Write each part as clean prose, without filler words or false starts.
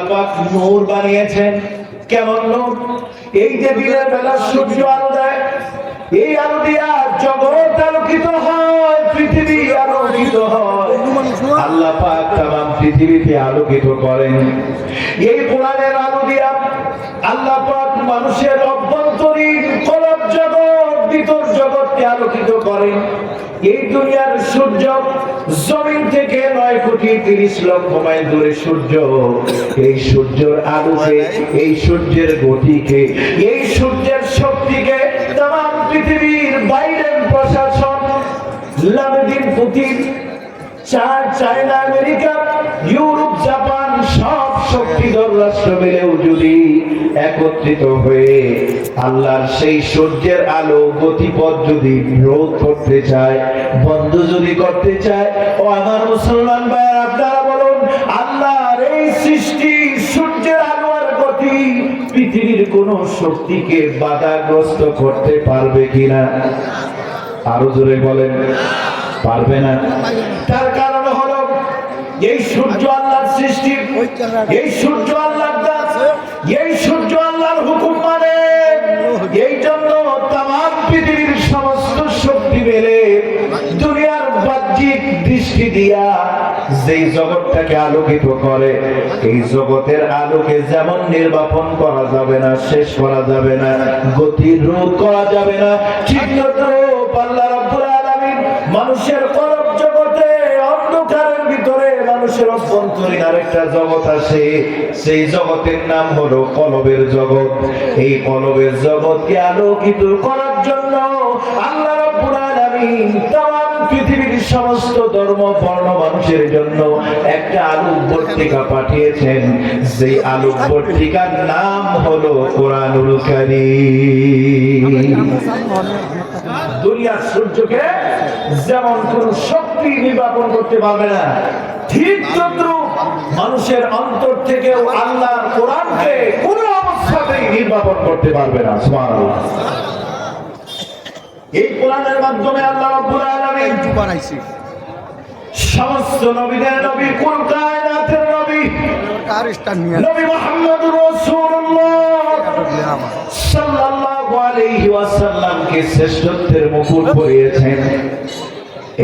পাক নূর বানিয়েছেন। কেমন নূর? এই যে দিনের বেলা সূর্য আলো দেয়, এই আলো দিয়া জগৎ আলোকিত হয়, পৃথিবী আলোকিত হয়। আল্লাহ পাক তামাম পৃথিবীকে আলোকিত করেন এই কোরআনের আলো দিয়া। আল্লাহ পাক মানুষের অভ্যন্তরীণ কলব জগৎ, ভিতর জগৎকে আলোকিত করেন। এই দুনিয়ার সূর্য জমিন থেকে 9,30,00,000 মাইল দূরে সূর্য। এই সূর্যের আলোকে, এই সূর্যের গতিকে, এই সূর্যের শক্তিকে তামাম পৃথিবীর বাইরের প্রশাসন, Vladimir Putin, China, America, Europe, Japan সব শক্তিধর রাষ্ট্র মিলেও যদি একত্রিত হয়ে আল্লাহর সেই সূর্যের আলো গতিপথ যদি রোধ করতে চায়, বন্ধ যদি করতে চায়, ও আমার মুসলমান ভাইরা আপনারা বলুন, আল্লাহর এই সৃষ্টি সূর্যের আলো আর গতি পৃথিবীর কোন শক্তিকে বাধাগ্রস্ত করতে পারবে কিনা? আরো জোরে বলেন, পারবে না। তার কারণ হলো এই সূর্য আল্লাহর সৃষ্টি, এই সূর্য আল্লাহর দান, এই সূর্য আল্লাহর হুকুম মানে। এই জন্য তামাম পৃথিবীর সমস্ত শক্তি মেলে দুনিয়ার বাহ্যিক দৃষ্টি দিয়া যেই জগৎটাকে আলোকিত করে, এই জগতের আলোকে যেমন নির্বাপন করা যাবে না, শেষ করা যাবে না, গতি রোধ করা যাবে না, ঠিক তদ্রূপ আল্লাহ রাব্বুল আলামিন মানুষের কলব জগতে, অন্ধকারের ভিতরে মানুষের অভ্যন্তরীণ আরেকটা জগৎ আছে। সেই জগতের নাম হলো কলবের জগৎ। এই কলবের জগৎকে আলোকিত করার জন্য আল্লাহ রাব্বুল আলামিন তামাম পৃথিবীর সমস্ত ধর্ম বর্ণ মানুষের জন্য একটা আলোকবর্তিকা পাঠিয়েছেন। সেই আলোকবর্তিকার নাম হলো কোরআনুল কারীম। দুনিয়ার সূর্যকে যেমন কোন শক্তি নির্বাপন করতে পারবে না, ঠিক তদ্রূপ মানুষের অন্তর থেকেও আল্লাহর কোরআনকে কোন অবস্থাতেই নির্বাপন করতে পারবে না। সুবহানাল্লাহ। এই কোরআনের মাধ্যমে আল্লাহ রাব্বুল আলামিন বানাইছে সমস্ত নবীদের নবী, কুল কায়নাতের নবী, নবী মুহাম্মদুর রাসূলুল্লাহ সাল্লাল্লাহু আলাইহি ওয়াসাল্লামকে শ্রেষ্ঠত্বের মুকুট পরিয়েছেন।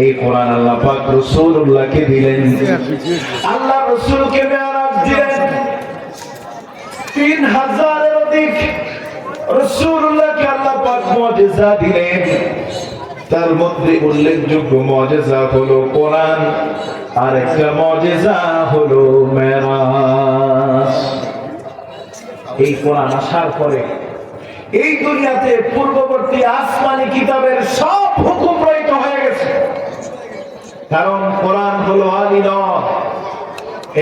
এই কোরআন আল্লাহ পাক রাসূলুল্লাহকে দিলেন। আল্লাহ রাসূলকে মেরাজ দিলেন। 3000 এর অধিক রাসূলুল্লাহকে আল্লাহ পাক মুজিজা দিলেন। তার মধ্যে উল্লেখযোগ্য মুজিজা হলো কোরআন, আর একটা মুজিজা হলো মেরাজ। এই কোরআন আসার পরে এই দুনিয়াতে পূর্ববর্তী আসমানি কিতাবের সব হুকুম রহিত হয়ে গেছে। কারণ কোরআন হলো আলিনর।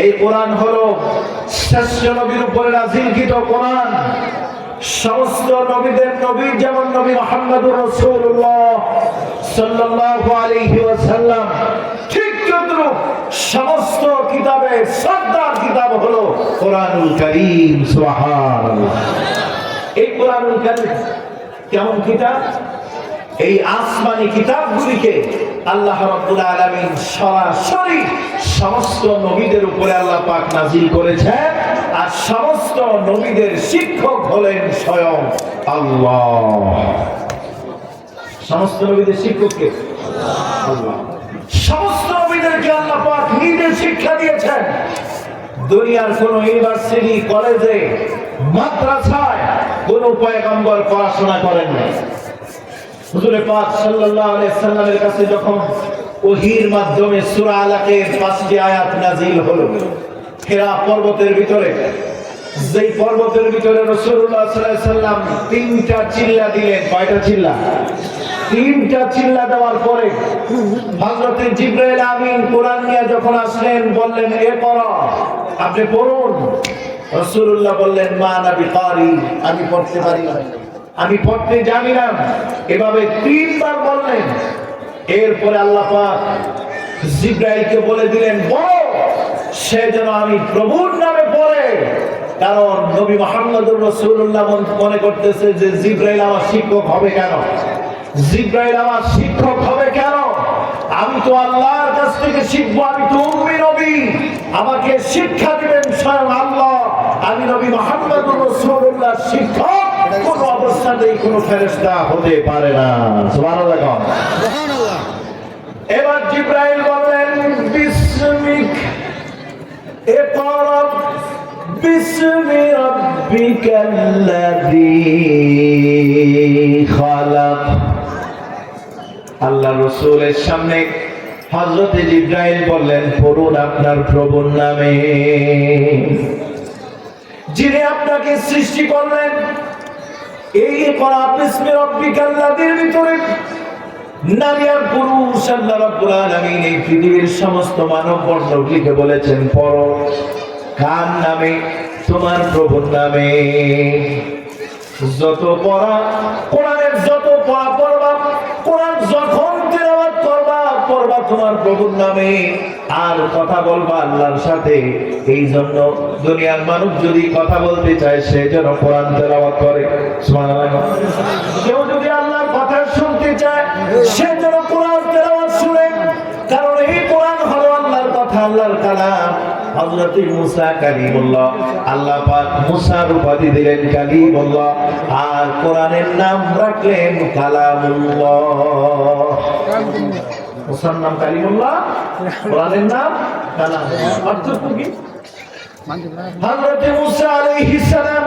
এই কোরআন হলো শ্রেষ্ঠ নবীর উপরে নাযিলকৃত কোরআন। সমস্ত নবীদের নবী যেমন নবী মুহাম্মদুর রাসূলুল্লাহ সাল্লাল্লাহু আলাইহি ওয়াসাল্লাম, ঠিক তদ্রূপ সমস্ত কিতাবের সর্দার কিতাব হলো কোরআনুল কারীম। সুবহানাল্লাহ। এই কোরআনুল কারীম কেমন কিতাব? এই আসমানি কিতাবগুলিকে আল্লাহ রাব্বুল আলামিন সরাসরি সমস্ত নবীদের উপরে আল্লাহ পাক নাযিল করেছেন। আর সমস্ত নবীদের শিক্ষক হলেন স্বয়ং আল্লাহ। সমস্ত নবীদের শিক্ষক কে? আল্লাহ। সমস্ত নবীদেরকে আল্লাহ পাক নিজে শিক্ষা দিয়েছেন। দুনিয়ার কোন ইউনিভার্সিটি, কলেজে, মাদ্রাসায় কোন পয়গম্বর পড়াশোনা করেন না। হুজুর পাক সাল্লাল্লাহু আলাইহি সাল্লামের কাছে যখন ওহীর মাধ্যমে সূরা আলাকের 5টি আয়াত নাযিল হলো, হিরা পর্বতের ভিতরে, যেই পর্বতের ভিতরে রাসূলুল্লাহ সাল্লাল্লাহু আলাইহি সাল্লাম 3টা চিল্লা দিলেন। কয়টা চিল্লা? 3টা চিল্লা দেওয়ার পরে হযরত জিবরাইল আমিন কোরআন নিয়ে যখন আসলেন, বললেন এ পড়ো, আপনি পড়ুন। রাসূলুল্লাহ বললেন মা আনা বিকারি, আমি পড়তে পারি না, আমি পড়তে জানি না। এভাবে 3 বার বললেন। এরপরে আল্লাহ পাক জিবরাইলকে বলে দিলেন বলো, সে যেন আমি প্রভুর নামে পড়ে। কারণ নবী মুহাম্মদুর রাসূলুল্লাহ মনে করতেছে যে জিবরাইল আমার শিক্ষক হবে কেন? জিবরাইল আমার শিক্ষক হবে কেন? আমি তো আল্লাহর কাছ থেকে শিখবো, আমি তো উম্মি নবী, আমাকে শিক্ষা দিবেন স্বয়ং আল্লাহ। আমি নবী মুহাম্মদুর রাসূলুল্লাহ শিক্ষক কোন অবস্থাতেই কোন ফেরেশতা হতে পারে না। সুবহানাল্লাহ। সুবহানাল্লাহ। এবার জিবরাইল বললেন বিসমিক ইকরা বিসমি রাব্বিকাল্লাযী খালাক। আল্লাহ রাসূলের সামনে হযরত জিবরাইল বললেন পড়ুন আপনার প্রভুর নামে, যিনি আপনাকে সৃষ্টি করলেন। এই ইকরা বিসমি রাব্বিকাল্লাযীর ভিতরে নারী আর পুরুষ আল্লাহ রাব্বুল আলামিন এই পৃথিবীর সমস্ত মানব বর্ণকে বলেছেন পড়ো। কার নামে? তোমার প্রভুর নামে। যত পড়া কোরআনের যত পড়া পড়বা, কোরআন যখন তেলাওয়াত করবা পড়বা তোমার প্রভুর নামে, আর কথা বলবা আল্লাহর সাথে। এই জন্য দুনিয়ার মানুষ যদি কথা বলতে চায় সে যেন কোরআন তেলাওয়াত করে। সুবহানাল্লাহ। কেউ যদি আল্লাহর কথা শুনতে চায় সে যেন কোরআন তেলাওয়াত শুনে, কারণ এই কোরআন হলো আল্লাহর কথা, আল্লাহর কালাম। হযরত মুসা কালিমুল্লাহ, আল্লাহ পাক মুসার উপাধি দিলেন কালিমুল্লাহ, আর কোরআনের নাম রাখলেন কালামুল্লাহ। মুসার নাম কালিমুল্লাহ, কোরআনের নাম কালামুল্লাহ। অর্থ কি? হযরত মুসা আলাইহিস সালাম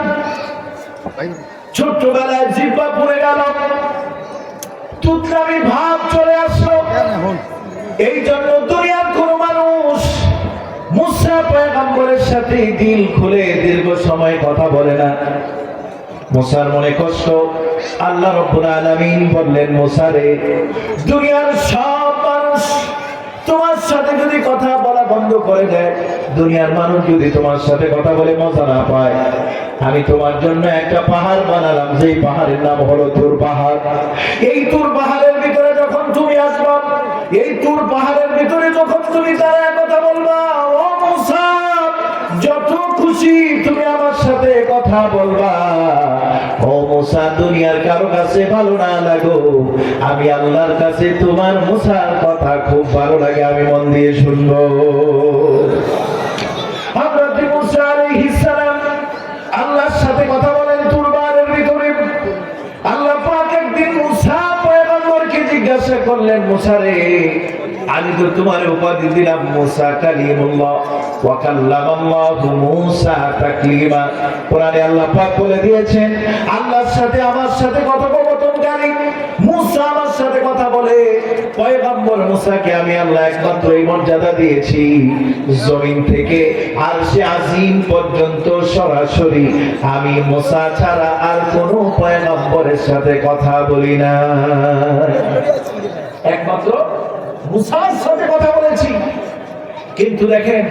ছোটবেলায় জিহ্বা পুড়ে গেল, তুতলামি ভাব চলে আসলো। এই জন্য দুনিয়ার কোন মানুষ মুসা পয়গম্বরের সাথে দিল খুলে দীর্ঘ সময় কথা বলে না। মুসার মনে কষ্ট। আল্লাহ রাব্বুল আলামিন বললেন মুসা রে, দুনিয়ার সব মানুষ তোমার সাথে যদি কথা বলা বন্ধ করে দেয়, দুনিয়ার মানুষ যদি তোমার সাথে কথা বলে মজা না পায়, আমি তোমার জন্য একটা পাহাড় বানালাম, যেই পাহাড়ের নাম হলো তুর পাহাড়। এই তুর পাহাড়ের ভিতরে যখন তুমি আসবা, এই তুর পাহাড়ের ভিতরে যখন তুমি দাঁড়ায় কথা বলবা, ও মুসা যত খুশি তুমি আমার সাথে কথা বলবা। ও মুসা দুনিয়ার কারো কাছে ভালো না লাগো, আমি আল্লাহর কাছে তোমার মুসার কথা খুব ভালো লাগে, আমি মন দিয়ে শুনবো। হযরত মুসা আলাইহিস সালাম আল্লাহর সাথে কথা বলেন তুর পাহাড়ের ভিতরে। আল্লাহ পাক একদিন মুসা পয়গম্বরকে জিজ্ঞাসা করলেন, মুসা রে, আমি তো তোমার উপাধি দিলাম মুসা কালিমুল্লাহ ওয়া কাল্লামাল্লাহু মুসা তাকলিমা। কোরআনে আল্লাহ পাক বলে দিয়েছেন আল্লাহর সাথে আমার সাথে কথোপকথনকারী মুসা আমার সাথে কথা বলে। পয়গম্বর মুসাকে আমি আল্লাহ একমাত্র এই মর্যাদা দিয়েছি, জমিন থেকে আরশে আজিম পর্যন্ত সরাসরি আমি মুসা ছাড়া আর কোন পয়গম্বরের সাথে কথা বলি না, একমাত্র মুসার সাথে কথা বলেছি। কিন্তু দেখেন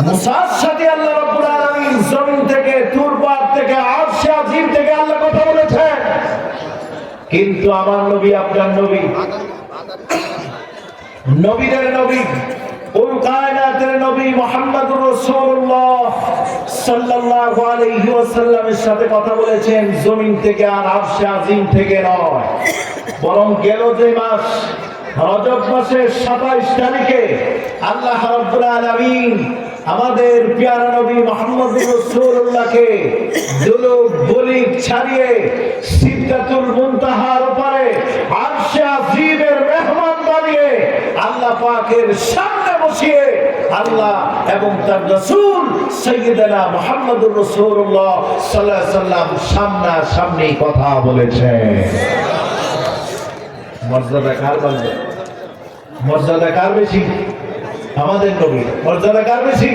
মুসার সাথে আল্লাহ রাব্বুল আলামিন জমিন থেকে, তুর পাহাড় থেকে, আরশে আজিম থেকে আল্লাহ কথা বলেছেন। কিন্তু আমার নবী, আপনার নবী, নবীদের নবী, কুল কায়নাতের নবী মুহাম্মদুর রাসূলুল্লাহ সাল্লাল্লাহু আলাইহি ওয়াসাল্লামের সাথে কথা বলেছেন জমিন থেকে, আর আরশে আজিম থেকে নয়। বরং গেল যে মাস রজব মাসের 27 তারিখে আল্লাহ রাব্বুল আলামিন আমাদের প্যারা নবী মুহাম্মদুর রাসূলুল্লাহকে দুলুক বলিক ছাড়িয়ে সিদরাতুল মুনতাহার উপরে আরশে আজিমের মেহমান বানিয়ে আল্লাহ পাকের সামনে বসিয়ে আল্লাহ এবং তার রাসূল সাইয়্যিদানা মুহাম্মদুর রাসূলুল্লাহ সাল্লাল্লাহু আলাইহি সাল্লাম সামনাসামনি কথা বলেছেন। মর্যাদা কার বলবে? মর্যাদা কার বেশি? আমাদের নবী। মর্যাদা কার বেশি?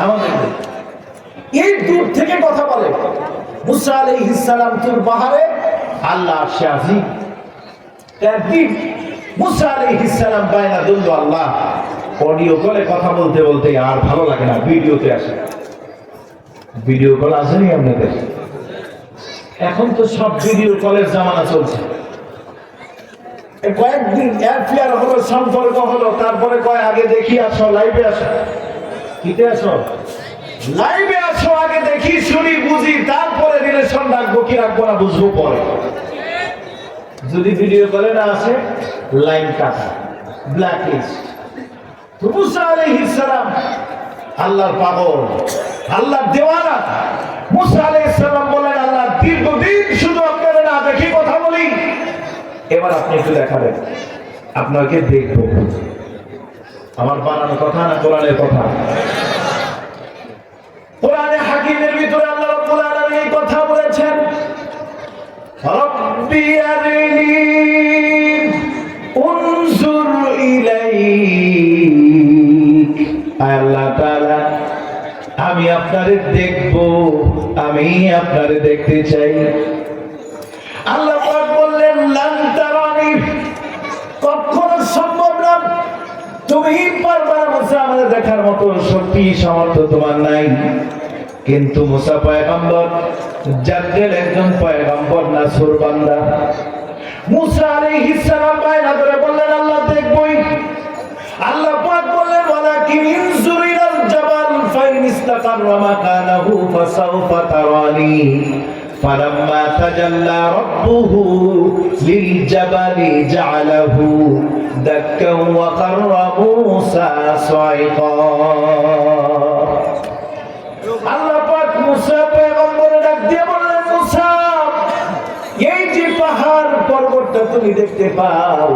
আমাদের নবী। এই দূর থেকে কথা বলে মুসা আলাইহিস সালাম তুর পাহাড়ে, আল্লাহ আরশে আজিম। একদিন মুসা আলাইহিস সালাম বাইনা দুল্লু আল্লাহ অডিও কলে কথা বলতে বলতে আর ভালো লাগে না, ভিডিওতে আসে। ভিডিও কল আসেনি আপনাদের? এখন তো সব ভিডিও কলের জামানা চলছে। কয়েকদিন অ্যাফেয়ার হলো, সম্পর্ক হলো, তারপরে কয় আগে দেখি আসো, লাইভে আসো। কিতে আসো? লাইভে আসো, আগে দেখি শুনি বুঝি, তারপরে রিলেশন রাখবো কি রাখবো না বুঝবো পরে। যদি ভিডিও কলে না আসে লাইন কাটা, ব্ল্যাক লিস্ট। মুসা আলাইহিস সালাম আল্লাহর পাগল, আল্লাহ দেওয়ানা। মুসা আলাইহিস সালাম বলেন, আল্লাহ দীর্ঘদিন শুধু আপনারা না দেখি কথা বলি, এবার আপনি একটু দেখাবেন, আপনাকে দেখবো। আমার বানানো কথা না কোরআনের কথা? কোরআনে হাকিমের ভিতরে আল্লাহ রাব্বুল আলামিন এই কথা বলেছেন, রব্বি আরিনি উনজুর ইলাইক। আল্লাহ তাআলা, আমি আপনারে দেখব, আমি আপনারে দেখতে চাই। আল্লাহ পাক বললেন, লান তারানি, কখনো সম্ভব না, তুমি পারবে না মুসা, আমাদের দেখার মতো শক্তি সামর্থ্য তোমার নাই। কিন্তু মুসা পয়গম্বর, জাজ্জাল একজন পয়গম্বর না সুর বান্দা। মুসা আলাইহিস সালাম বাইনা ধরে বললেন, আল্লাহ দেখবই। আল্লাহ পাক বললেন, ওয়ালাকিন ইনজুর ইলাল জাবাল ফাইন ইসতাকাররা মাকানাহু ফাসাউফা তারানি। فلما تجلى ربه للجبل جعله دكا وخر موسى صعقا। আল্লাহ পাক মুসা পয়গম্বরের ডাক দিয়ে বললেন, মুসা, এই যে পাহাড় পর্বতটা তুমি দেখতে পাও,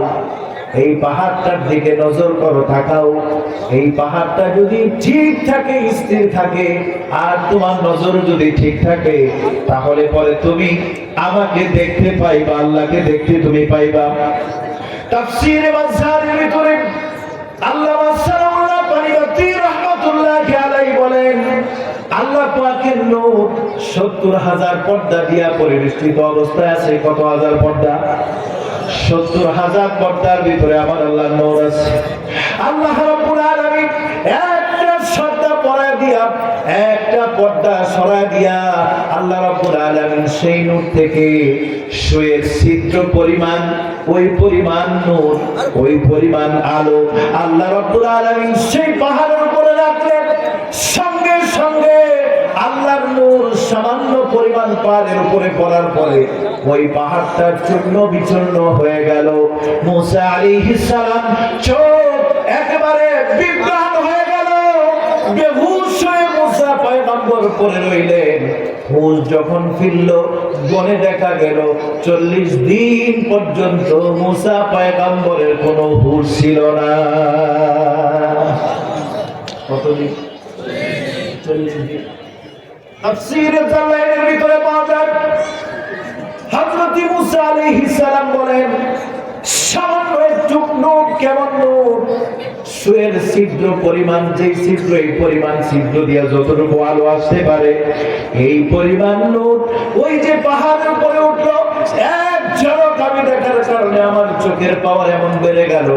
এই পাহাড়টার দিকে নজর করো, তাকাও। এই পাহাড়টা যদি ঠিক থাকে, স্থির থাকে, আর তোমার নজর যদি ঠিক থাকে, তাহলে পরে তুমি আমাকে দেখতে পাইবা, আল্লাহকে দেখতে তুমি পাইবা। তাফসীরে মাযহারের ভিতরে আল্লামা সালাউল্লাহ পানিপতি রাহমাতুল্লাহি আলাইহি বলেন, আল্লাহ পাকের নূর ৭০,০০০ পর্দা দিয়া পরিবেষ্টিত অবস্থায় আছে। কত হাজার পর্দা? ৭০,০০০ পর্দার ভিতরে আমার আল্লাহর নূর আছে। আল্লাহ রাব্বুল আলামিন একটা পর্দা পরায় দিয়া, একটা পর্দা সরায় দিয়া, আল্লাহ রাব্বুল আলামিন সেই নূর থেকে সুয়ের ছিদ্র পরিমাণ, ওই পরিমাণ নূর, ওই পরিমাণ আলো আল্লাহ রাব্বুল আলামিন সেই পাহাড়ের উপরে রাখলেন। সঙ্গে সঙ্গে আল্লাহর নূর সামান্য পরিমাণ পাহাড়ের উপরে পড়ার পরে ওই পাহাড়টা চূর্ণ বিচূর্ণ হয়ে গেল। মুসা আলাইহিস সালাম চোখ একেবারে বিভ্রান্ত হয়ে গেল, বেহুশ হয়ে মুসা পয়গম্বর পড়ে রইলেন। হুঁশ যখন ফিরল, গনে দেখা গেল ৪০ দিন পর্যন্ত মুসা পয়গম্বরের কোনো হুঁশ ছিল না। কতদিন? ৪০ দিন। তাফসীরে জালালাইনের ভিতরে পাওয়া যায়, হযরত মুসা আলাইহিস সালাম বলেন, সামান্য একটু নূর, কেমন নূর? সুয়ের ছিদ্র পরিমাণ, যেই ছিদ্র, এই পরিমাণ ছিদ্র দিয়া যতটুকু আলো আসতে পারে, এই পরিমাণ নূর ওই যে পাহাড়ের উপরে উঠলো। এক ঝলক আমি দেখার কারণে আমার চোখের পাওয়ার এমন বেড়ে গেল।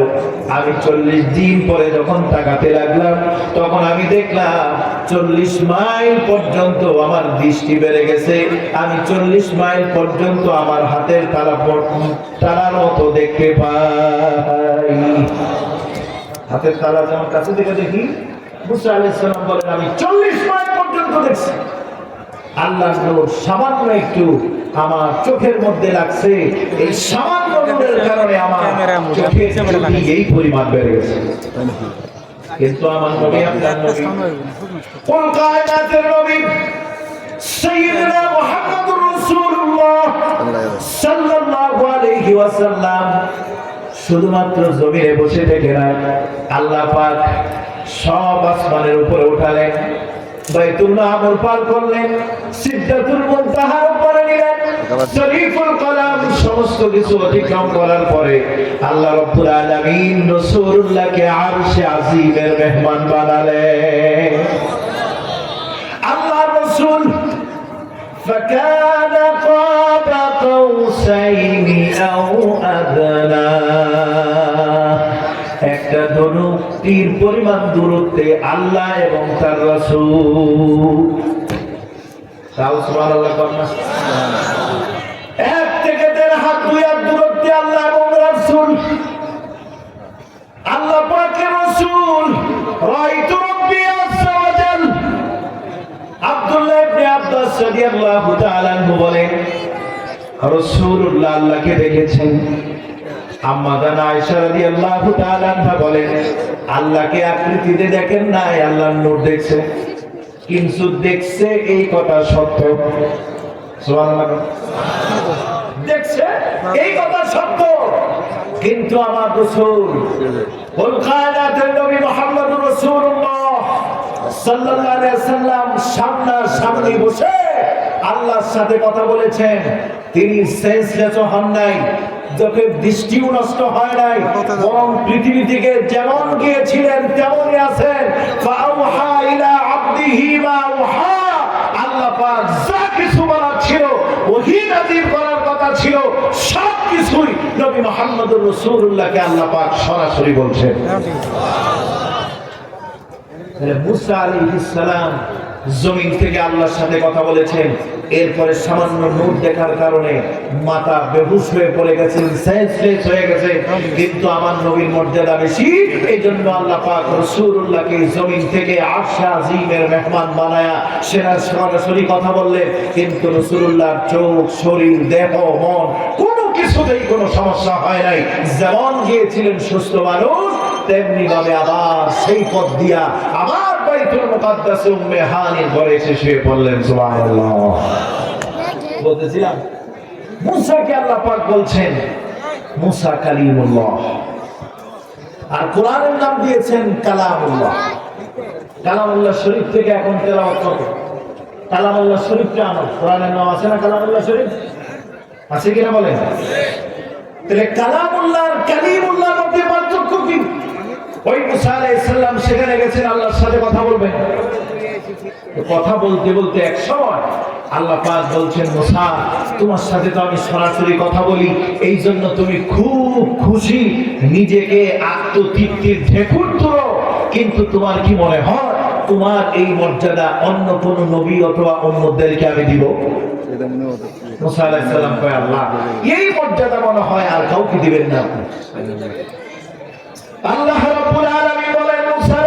আমি ৪০ দিন পরে যখন তাকাতে লাগলাম, তখন আমি দেখলাম ৪০ মাইল পর্যন্ত আমার দৃষ্টি বেড়ে গেছে। আমি ৪০ মাইল পর্যন্ত আমার হাতের তারার মতো দেখতে পাই। হাতের তালা যেমন কাছে থেকে দেখি, মুসা আলাইহিস সালাম বলেন, আমি ৪০ মাইল পর্যন্ত দেখছি। আল্লাহর নূর সামান্য একটু আমার চোখের মধ্যে লাগছে, এই সামান্য নূরের কারণে আমার চোখের জ্যোতি এই পরিমাণ বেড়ে গেছে। কিন্তু আমার নবী, আপনার নবী, কুল কায়নাতের নবী সাইয়্যিদুনা মুহাম্মদুর রাসূলুল্লাহ সাল্লাল্লাহু আলাইহি ওয়াসাল্লাম শুধুমাত্র জমিনে বসে থেকে না, আল্লাহ পাক সব আসমানের উপরে উঠালেন, বাইতুল মামুর পার করলেন, সিদরাতুল মুনতাহার উপরে নিলেন, শরীফুল কলাম সমস্ত কিছু অতিক্রম করার পরে আল্লাহ রাব্বুল আলামিন রাসূলুল্লাহকে আরশে আজিমের মেহমান বানালেন। আল্লাহর রাসূল فكان قاب قوسين أو أدنى, একটা ধনুক তীর পরিমাণ দূরত্বে আল্লাহ এবং তার রাসূল, সুবহানাল্লাহ, ১ থেকে ১.৫ হাত ২ হাত দূরত্বে আল্লাহ এবং রাসূল। আল্লাহ পাকের রাসূল রাইতু রাব্বি আযজা ওয়া জাল। আব্দুল্লাহ ইবনে আব্বাস রাদিয়াল্লাহু তাআলা আনহু বলেন, রাসূলুল্লাহ আল্লাহকে দেখেছেন। আম্মা জান আয়েশা রাদিয়াল্লাহু তাআলা আনহা বলেন, আল্লাহকে আকৃতিতে দেখেন নাই, আল্লাহর নূর দেখছেন। কিন্তু দেখছে এই কথা সত্য, সুবহানাল্লাহ, দেখছে এই কথা সত্য, কিন্তু আমার রাসূল কুল কায়নাতের নবী মুহাম্মদুর রাসূলুল্লাহ সাল্লাল্লাহু আলাইহি ওয়াসাল্লাম সামনাসামনি বসে আল্লাহর সাথে কথা বলেছেন। তিনি সেন্সলেস হন নাই, চোখের দৃষ্টিও নষ্ট হয় নাই, বরং পৃথিবী থেকে যেমন গিয়েছিলেন তেমনই আছেন। ফাআউহা ইলা আবদিহি মা আওহা, আল্লাহ পাক যা কিছু বলার ছিল, ওহী নাযিল করার কথা ছিল, সব কিছুই নবী মুহাম্মদুর রাসূলুল্লাহকে আল্লাহ পাক সরাসরি বলছেন। মুসা আলাইহিস সালাম জমিন থেকে আল্লাহর সাথে কথা বলেছেন, এরপরে সামান্য নূর দেখার কারণে মাথা বেহুশ হয়ে পড়ে গেছেন, সেন্সলেস হয়ে গেছে। কিন্তু আমার নবীর মর্যাদা বেশি, এই জন্য আল্লাহ পাক রাসূলুল্লাহকে জমিন থেকে আরশে আজিমের মেহমান বানায়া সেরা সরাসরি কথা বললেন। কিন্তু রাসূলুল্লাহর চোখ, শরীর, দেহ, মন কোনো কিছুতেই কোনো সমস্যা হয় নাই। যেমন গিয়েছিলেন সুস্থ মানুষ, তেমনি ভাবে আবার সেই পথ দিয়া আবার বাইতুল মুকাদ্দাসে উম্মে হানির ঘরে এসে শুয়ে পড়লেন। সুবহানাল্লাহ। বলতেছিলাম মুসাকে আল্লাহ পাক বলছেন মুসা কালিমুল্লাহ, আর কোরআনের নাম দিয়েছেন কালামুল্লাহ। কালামুল্লাহ শরীফ থেকে এখন তেলাওয়াত করবে। কালামুল্লাহ শরীফটা আমার কোরআনের নাম আছে না? কালামুল্লাহ শরীফ আছে কিনা বলেন? তাহলে কালামুল্লাহ আর কালিমুল্লাহর মধ্যে পার্থক্য কি? ওই মুসা আলাইহিস সালাম সেখানে গেছেন আল্লাহর সাথে কথা বলবেন। কথা বলতে বলতে এক সময় আল্লাহ পাক বলছেন, মুসা তোমার সাথে তো আমি সরাসরি কথা বলি, এই জন্য তুমি খুব খুশি, নিজেকে আত্মতৃপ্তির ঢেকুর তুলো। কিন্তু তোমার কি মনে হয় তোমার এই মর্যাদা অন্য কোন নবী অথবা অন্যদেরকে আমি দিব? মুসা আলাইহিস সালাম কয়, আল্লাহ এই মর্যাদা মনে হয় আর কাউকে দিবেন না। আল্লাহ রাব্বুল আলামিন বলেন, মুসা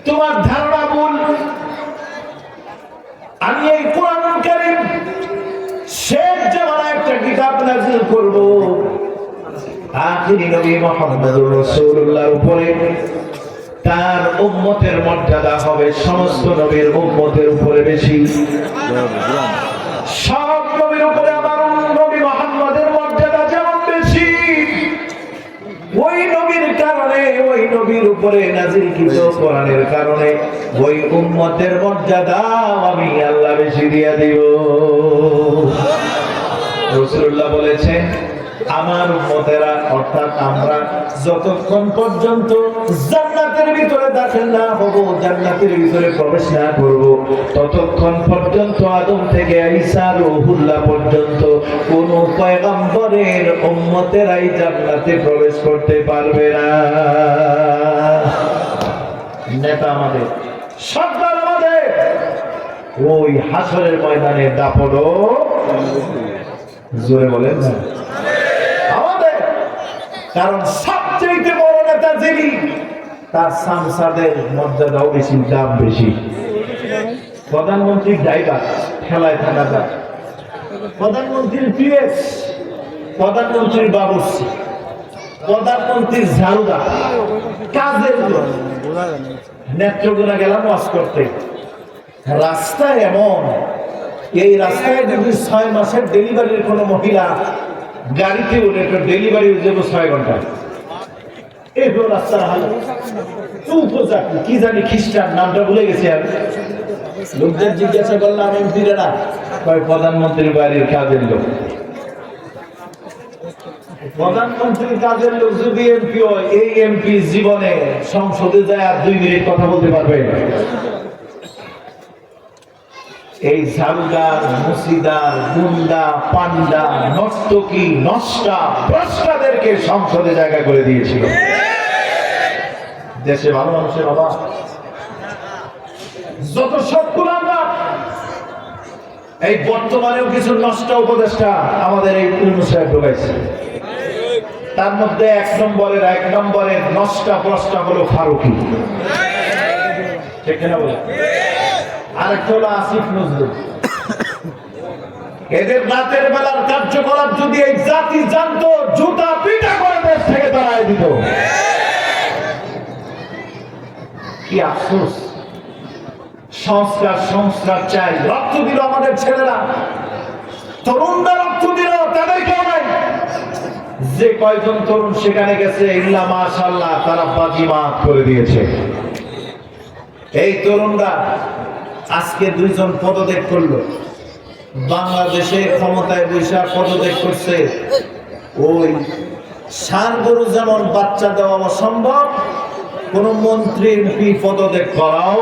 তোমার ধারণা ভুল। আমি এই কোরআনুল কারীম শেষ জামানায় একটা কিতাব নাযিল করব, আখিরি নবী মুহাম্মদুর রাসূলুল্লাহর উপরে। তার উম্মতের মর্যাদা হবে সমস্ত নবীর উম্মতের উপরে বেশি। সব নবীর উপরে আমার নবী মুহাম্মদের মর্যাদা যেমন বেশি, ওই নবীর কারণে, ওই নবীর উপরে নাযিলকৃত কোরআনের কারণে ওই উম্মতের মর্যাদা আমি আল্লাহ বেশি দিয়ে দিব। রাসূলুল্লাহ বলেছেন, আমার উম্মতেরা অর্থাৎ আমরা যতক্ষণ পর্যন্ত জান্নাতের ভিতরে দাখিল না হব, জান্নাতের ভিতরে প্রবেশ না করব, ততক্ষণ পর্যন্ত আদম থেকে ঈসা রূহুল্লাহ পর্যন্ত কোন পয়গম্বরের উম্মতেরাই জান্নাতে প্রবেশ করতে পারবে না। নেতা আমাদের, সরকার আমাদের, ওই হাসরের ময়দানে দাপড়ো জোরে বলেন না আমাদের। কারণ সবচেয়ে বড় নেতা যিনি, তার সাংসদের মর্যাদাও বেশি, দাম বেশি। প্রধানমন্ত্রীর ড্রাইভার খেলায় থাকা যায়, প্রধানমন্ত্রীর পিএস, প্রধানমন্ত্রীর বাবুর্চি, প্রধানমন্ত্রীর ঝাড়ুদার, কাজের লোক। নেত্রকোনা গেলাম ওয়াজ করতে, রাস্তায় এমন, এই রাস্তায় যদি 6 মাসের ডেলিভারির কোন মহিলা গাড়িতে উঠে ডেলিভারি হয়ে যাবো 6 ঘন্টা, এই রাস্তার হালত। উপজাতি কি জানি খ্রিস্টান, নামটা ভুলে গেছি আমি। লোকদের জিজ্ঞাসা করলাম এমপিরা, প্রধানমন্ত্রীর বাড়ির কাজের লোক। প্রধানমন্ত্রীর কাজের লোক যদি এমপি হয়, এই এমপি জীবনে সংসদে যায় আর 2 মিনিট কথা বলতে পারবে। এই ঝাড়ুদার, মুসিদার, গুন্ডা, পান্ডা, নর্তকী, নষ্টা, ভ্রষ্টাদেরকে সংসদে জায়গা করে দিয়েছিল। দেশে ভালো মানুষের অভাব, যত সব কুলাঙ্গা। এই বর্তমানেও কিছু নষ্ট উপদেষ্টা আমাদের এই সাহেব ঢুকাইছে। তার মধ্যে 1 নম্বরের নষ্টা প্রষ্টা হলো ফারুকী, ঠিক না বলে? আরেকটা হলো আসিফ নজরুল। এদের রাতের বেলার কার্যকলাপ যদি এই জাতি জানতো, জুতা পিটা করে দেশ থেকে তাড়ায় দিত। কি আফসোস, সংস্কার চাই। রক্ত দিল আমাদের ছেলেরা, তরুণরা রক্ত দিল, তাদের কেউ নাই। যে কয়জন তরুণ সেখানে গেছে, ইল্লা মাশাআল্লাহ, তারা বাজিমাত করে দিয়েছে। এই তরুণরা আজকে 2 জন পদত্যাগ করলো। বাংলাদেশে ক্ষমতায় বৈশা পদত্যাগ করছে। ওই ষাঁড় গরু যেমন বাচ্চা দেওয়া অসম্ভব, কোন মন্ত্রী এমপি পদত্যাগ করাও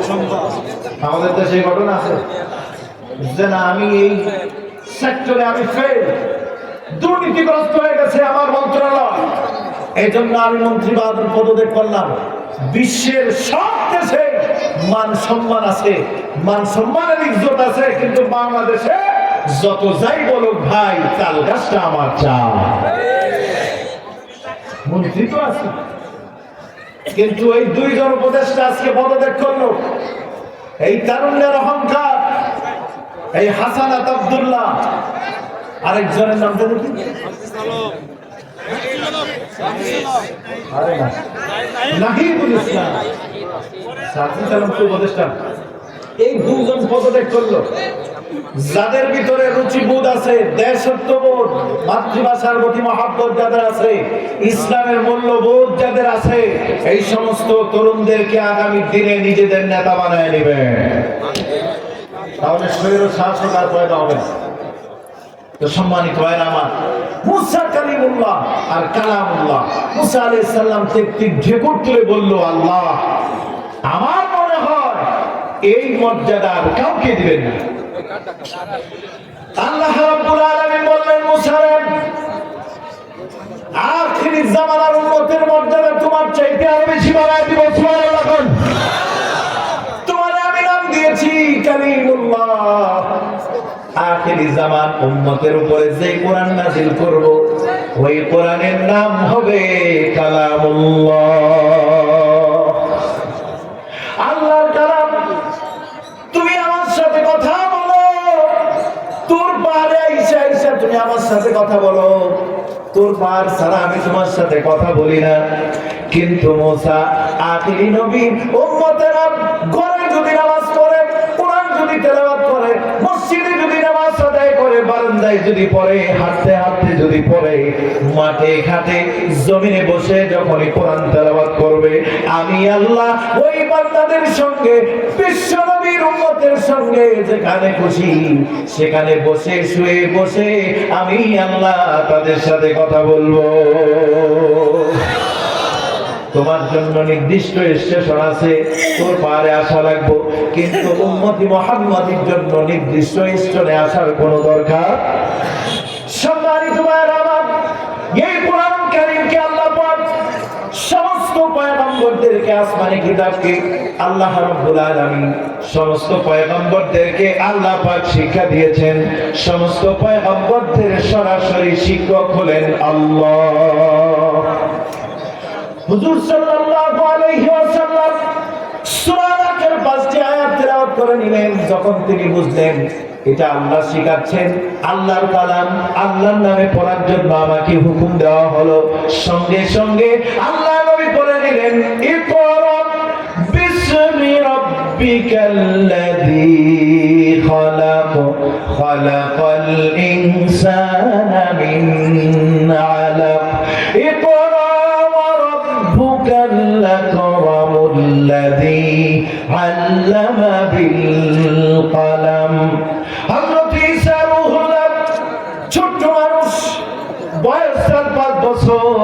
সম্ভব। আমাদের দেশে ঘটনা আছে যে না, আমি এই সেক্টরে আমি ফেল, দুর্নীতিগ্রস্ত হয়ে গেছে আমার মন্ত্রণালয়, এই জন্য আমি মন্ত্রী পদত্যাগ করলাম। বিশ্বের সব দেশে মান সম্মান আছে, মান সম্মানের ইজ্জত আছে, কিন্তু বাংলাদেশে যত যাই বলুক ভাই, তাল গাছটা আমার চা। মন্ত্রী তো আছে, কিন্তু এই 2 জন উপদেষ্টা আজকে পদত্যাগ করলো। এই তারুণ্যের অহংকার, এই হাসানাত আব্দুল্লাহ, আরেকজনের নামটা দেখি, নাহিদুল ইসলাম, এই 2 জন পদত্যাগ করলো। যাদের ভিতরে রুচিবোধ আছে, দেশত্ববোধ, মাতৃভাষার প্রতি মহাব্বত যাদের আছে, ইসলামের মূল্যবোধ যাদের আছে, এই সমস্ত তরুণদেরকে আগামী দিনে নিজেদের নেতা বানায় নেবে। তাহলে স্বৈর শাসক আর পয়দা হবে না। তো সম্মানিত ভাইরা আমার, মুসা কালিমুল্লাহ আর কালামুল্লাহ, মুসা আলাইহিস সালাম একটি ঢেকুর তুলে বলল, আল্লাহ, আমার মনে হয় এই মর্যাদা আর কাউকে দিবেন না। আল্লাহ রাব্বুল আলামিন বললেন, মুসা, আখির জামানার উম্মতের মর্যাদা তোমার চাইতে আরো বেশি বাড়ায় দিব। সুবহানাল্লাহ। তোমার আমি নাম দিয়েছি কালিমুল্লাহ। আখির জামান উম্মতের উপরে যে কোরআন নাযিল করব, ওই কোরআনের নাম হবে কালামুল্লাহ। আল্লাহর কালাম। তুমি আমার সাথে কথা বলো, তোর পাহাড়ে আইসা আইসা তুমি আমার সাথে কথা বলো, তোর পাহাড় ছাড়া আমি তোমার সাথে কথা বলি না। কিন্তু মুসা আখিরি নবী, উম্মতেরা ঘরে যদি নামাজ পড়ে, কোরআন যদি তেলাওয়াত করে, মসজিদে যদি নামাজ আদায় করে, বারান্দায় যদি পড়ে, হাঁটতে হাঁটতে যদি পড়ে, মাঠে ঘাটে জমিনে বসে যখনই কোরআন তেলাওয়াত করবে, আমি আল্লাহ ওই বান্দাদের সঙ্গে, বিশ্ব নবীর উম্মতের সঙ্গে যেখানে খুশি সেখানে বসে শুয়ে বসে আমি আল্লাহ তাদের সাথে কথা বলবো। তোমার জন্য নির্দিষ্ট স্টেশন আছে, তোর পারে আসা লাগবো, কিন্তু উম্মতি মুহাম্মাদের জন্য নির্দিষ্ট স্টেশনে আসার কোনো দরকার। সম্মানিত ভাইরা আমার, এই কোরআন কারীমকে আল্লাহ পাক সমস্ত পয়গম্বরদেরকে, আসমানি কিতাবকে আল্লাহ রাব্বুল আলামিন সমস্ত পয়গম্বরদেরকে আল্লাহ পাক শিক্ষা দিয়েছেন। সমস্ত পয়গম্বরদের সরাসরি শিক্ষক হলেন আল্লাহ। হুজুর সাল্লাল্লাহু আলাইহি ওয়াসাল্লাম সূরা আল-আলাকের 5টি আয়াত তেলাওয়াত করে নিলেন। যখন তিনি বুঝলেন এটা আল্লাহ শিখাচ্ছেন, আল্লাহর কালাম, আল্লাহর নামে পড়ার জন্য আমাকে হুকুম দেওয়া হলো, সঙ্গে সঙ্গে আল্লাহ নবী বলে দিলেন, ইকরা বিসমি রাব্বিকাল্লাযী খালাক, খালাকাল ইনসানা মিন আলাক, ইকরা ওয়া রাব্বুকাল আকরামুল্লাযী আল্লামা বিল কলম। হযরত ঈসা রূহুল্লাহ ছোট মানুষ, বয়স 5 বছর,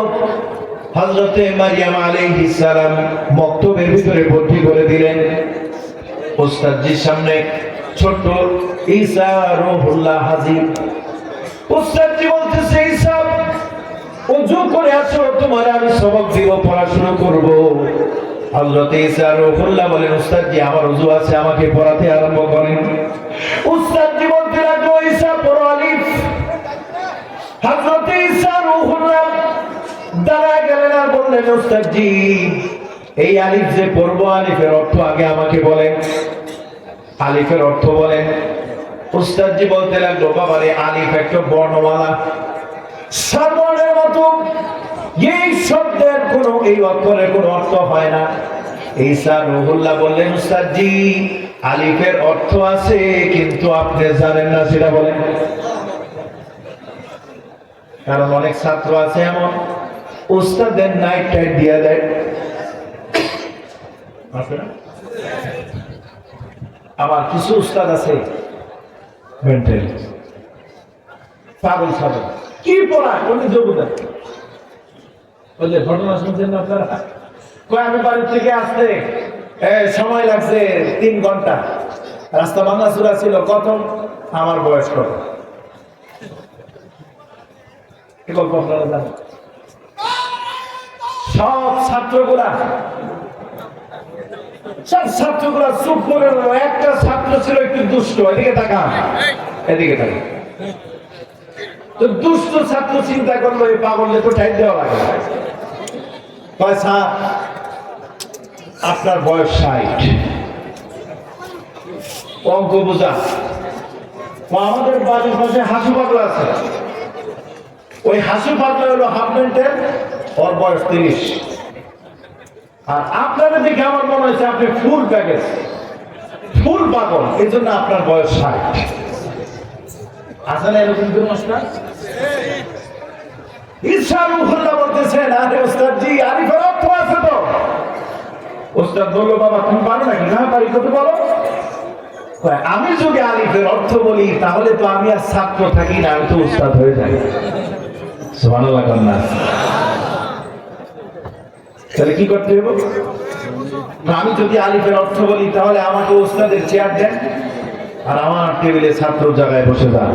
হযরত মারইয়াম আলাইহিস সালাম মক্তবের ভিতরে ভর্তি করে দিলেন। ওস্তাদজির সামনে ছোট ঈসা রূহুল্লাহ হাজির। ওস্তাদজি বলতেছে, ঈসা ওযু করে আসো, তোমার আমি সবক দিব, পড়াশোনা করব। হযরত ঈসা রূহুল্লাহ বলেন, উস্তাদজি আমার ওযু আছে, আমাকে পড়াতে আরম্ভ করেন। উস্তাদজি বলতে লাগলো, ঈসা পড়ো আলিফ। হযরত ঈসা রূহুল্লাহ দাঁড়ায় গেলেন আর বললেন, উস্তাদজি এই আলিফ যে পড়বো, আলিফের অর্থ আগে আমাকে বলেন, আলিফের অর্থ বলেন। উস্তাদজি বলতে লাগলো, বাবারে আলিফ একটা বর্ণমালা, সাবর্ণের মতো, এই শব্দের কোনো, এই অক্ষরের কোনো অর্থ হয় না। ঈসা রূহুল্লাহ বললেন, উস্তাদজি আলিফের অর্থ আছে কিন্তু আপনি জানেন না, সেটা বলেন। কারণ অনেক ছাত্র আছে এমন, উস্তাদের নাইট টাইট দিয়ে দেয়। আমার কিছু উস্তাদ আছে মেন্টাল পাগল ছাত্র, কি পড়ায় উনি যোগ্যতা। ওই যে ঘটনা শুনছেন না আপনারা, আমি বাড়ি থেকে আসতে সময় লাগছে 3 ঘন্টা, রাস্তা ভাঙাচুরা ছিল। কত? আমার বয়স কত? গল্প আপনারা জানেন। সব ছাত্রগুলা চুপ করে রইল। একটা ছাত্র ছিল একটু দুষ্ট, এদিকে তাকান, এদিকে তাকান। তো দুষ্ট ছাত্র চিন্তা করলো এই পাগলকে তো ঠাই দেওয়া লাগে। স্যার আপনার বয়স 60, অঙ্ক বোঝা। আমাদের বাড়ির পাশে হাসু পাগলা আছে, ওই হাসু পাগলা হলো হাফ মেন্টেল, ওর বয়স 30। আর আপনাদের দিকে আমার মনে হয়েছে আপনি ফুল প্যাকেজ, ফুল পাগল, এই জন্য আপনার বয়স 60। আসলে এরকম কোন অনুষ্ঠান ইসরাউল্লাহ বলতেছেন, আরে ওস্তাদ জি আরিফের অর্থ আছে তো? ওস্তাদ বললো, বাবা তুমি পারো নাকি? না পারি, কত বলো। আমি যদি আলিফের অর্থ বলি তাহলে তো আমি আর ছাত্র থাকি না, আমি তো উস্তাদ হয়ে যাই। সুবহানাল্লাহ কন্যা। তাহলে কি করতে হবে? আমি যদি আলিফের অর্থ বলি তাহলে আমাকে উস্তাদের চেয়ার দেন, আর আমার টেবিলে ছাত্র জায়গায় বসে যান।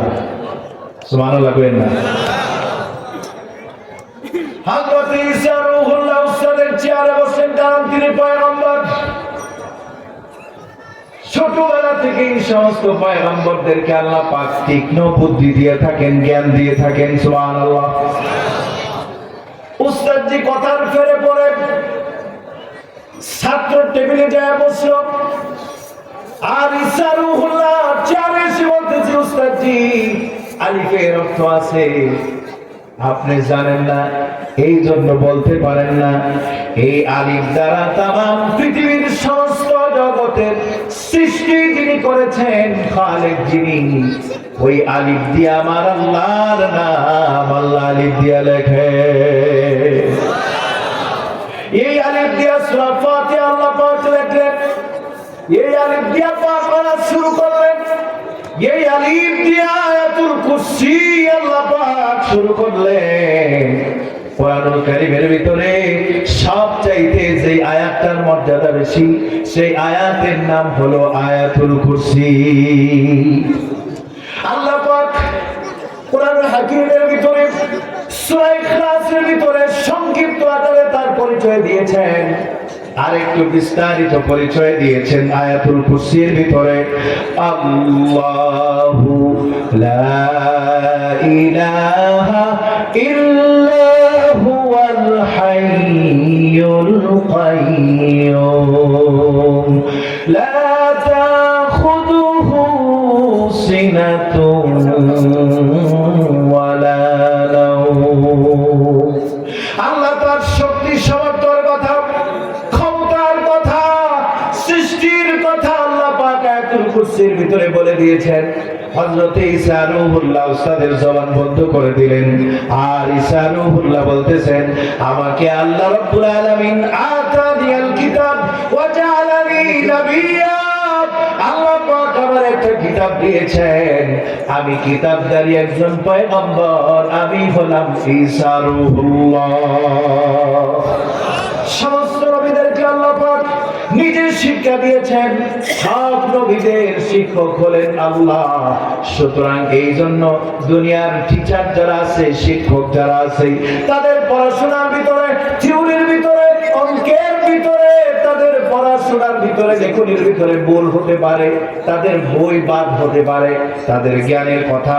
সুবহানাল্লাহ কইেন না। হযরত ঈসা রূহুল্লাহ উস্তাদের চেয়ারে বসেন, কারণ তিনি পয়গম্বর। ছোটবেলা থেকে এই সমস্ত পয়গম্বরদেরকে আল্লাহ পাক তীক্ষ্ণ বুদ্ধি দিয়ে থাকেন, জ্ঞান দিয়ে থাকেন। সুবহানাল্লাহ। উস্তাদ জি কথার ফেরে পড়ে ছাত্র টেবিলে যায় বসল, আর ঈসা রূহুল্লাহ চেয়ারে এসে বলতেছে, উস্তাদ জি আলিফের অর্থ আছে, আপনি জানেন না, এই জন্য বলতে পারেন না। এই আলিফ দ্বারা তামাম পৃথিবীর সমস্ত জগতের সৃষ্টি যিনি করেছেন, খালেক যিনি, ওই আলিফ দিয়ে আমার আল্লাহর নাম আল্লাহ আলিফ দিয়ে লেখে। এই আলিফ দিয়া সূরা ফাতিহা আল্লাহ পাক লেখলেন, এই আলিফ দিয়া পাক পড়া শুরু করলেন, এই আলিফ দিয়া আয়াতুল কুরসি আল্লাহ পাক শুরু করলেন। কোরআনুল কারীমের ভিতরে সবচাইতে যে আয়াতটার মর্যাদা বেশি, সেই আয়াতের নাম হলো আয়াতুল কুরসি। আল্লাহ পাক কোরআনুল হাকীমের ভিতরে সূরা ইখলাসের ভিতরে সংক্ষিপ্ত আকারে তার পরিচয় দিয়েছেন, আর একটু বিস্তারিত পরিচয় দিয়েছেন আয়াতুল কুরসির ভিতরে। আল্লাহু লা ইলাহা ইল্লা হুয়াল হাইয়ুল কাইয়্যুম লা তাখুযুহু সিনাতুন ওয়ালা নাওম। আল্লাহ তার শক্তি সামর্থ্যের কথা, ক্ষমতার কথা, সৃষ্টির কথা আল্লাহ পাক আয়াতুল কুরসির ভিতরে বলে দিয়েছেন। হযরত ঈসা রূহুল্লাহ উস্তাদের জবান বন্ধ করে দিলেন, আর ঈসা রূহুল্লাহ বলতেছেন, আমাকে আল্লাহ রাব্বুল আলামিন আতানিয়াল কিতাব ওয়া জাআলানি নাবিয়্যা। আল্লাহ পাক আমার একটা কিতাব দিয়েছেন, আমি কিতাবদারি একজন পয়গম্বর, আমি হলাম ঈসা রূহুল্লাহ। সমস্ত নবীদেরকে আল্লাহ পাক নিজে শিক্ষা দিয়েছেন, সব নবীদের শিক্ষক হলেন আল্লাহ। সুতরাং এই জন্য দুনিয়ার টিচার যারা আছে, শিক্ষক যারা আছে, তাদের পড়াশোনার ভিতরে, থিওরির ভিতরে, অঙ্কের ভিতরে, তাদের পড়াশোনার ভিতরে, লেখনির ভিতরে ভুল হতে পারে, তাদের বই বাদ হতে পারে, তাদের জ্ঞানের কথা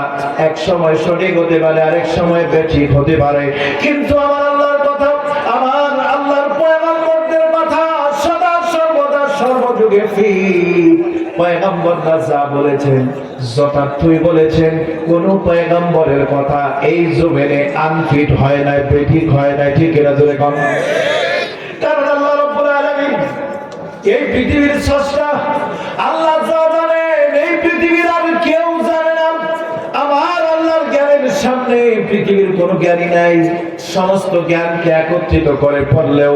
এক সময় সঠিক হতে পারে, আরেক সময় বেঠিক হতে পারে, কিন্তু আমার আল্লাহর কথা, আমার আল্লাহর পয়গম্বরদের কথা সদা সর্বদা সর্বযুগে ঠিক। পয়গম্বররা যা বলেছেন যথার্থই বলেছেন, কোন পয়গম্বরের কথা এই জমিনে আনফিট হয় নাই, বেঠিক হয় নাই। ঠিক এরা জোরে কম। কারণ আল্লাহ রাব্বুল আলামিন এই পৃথিবীর স্রষ্টা, আল্লাহ সামনে পৃথিবীর কোনো জ্ঞানী নাই। সমস্ত জ্ঞানকে একত্রিত করে পড়লেও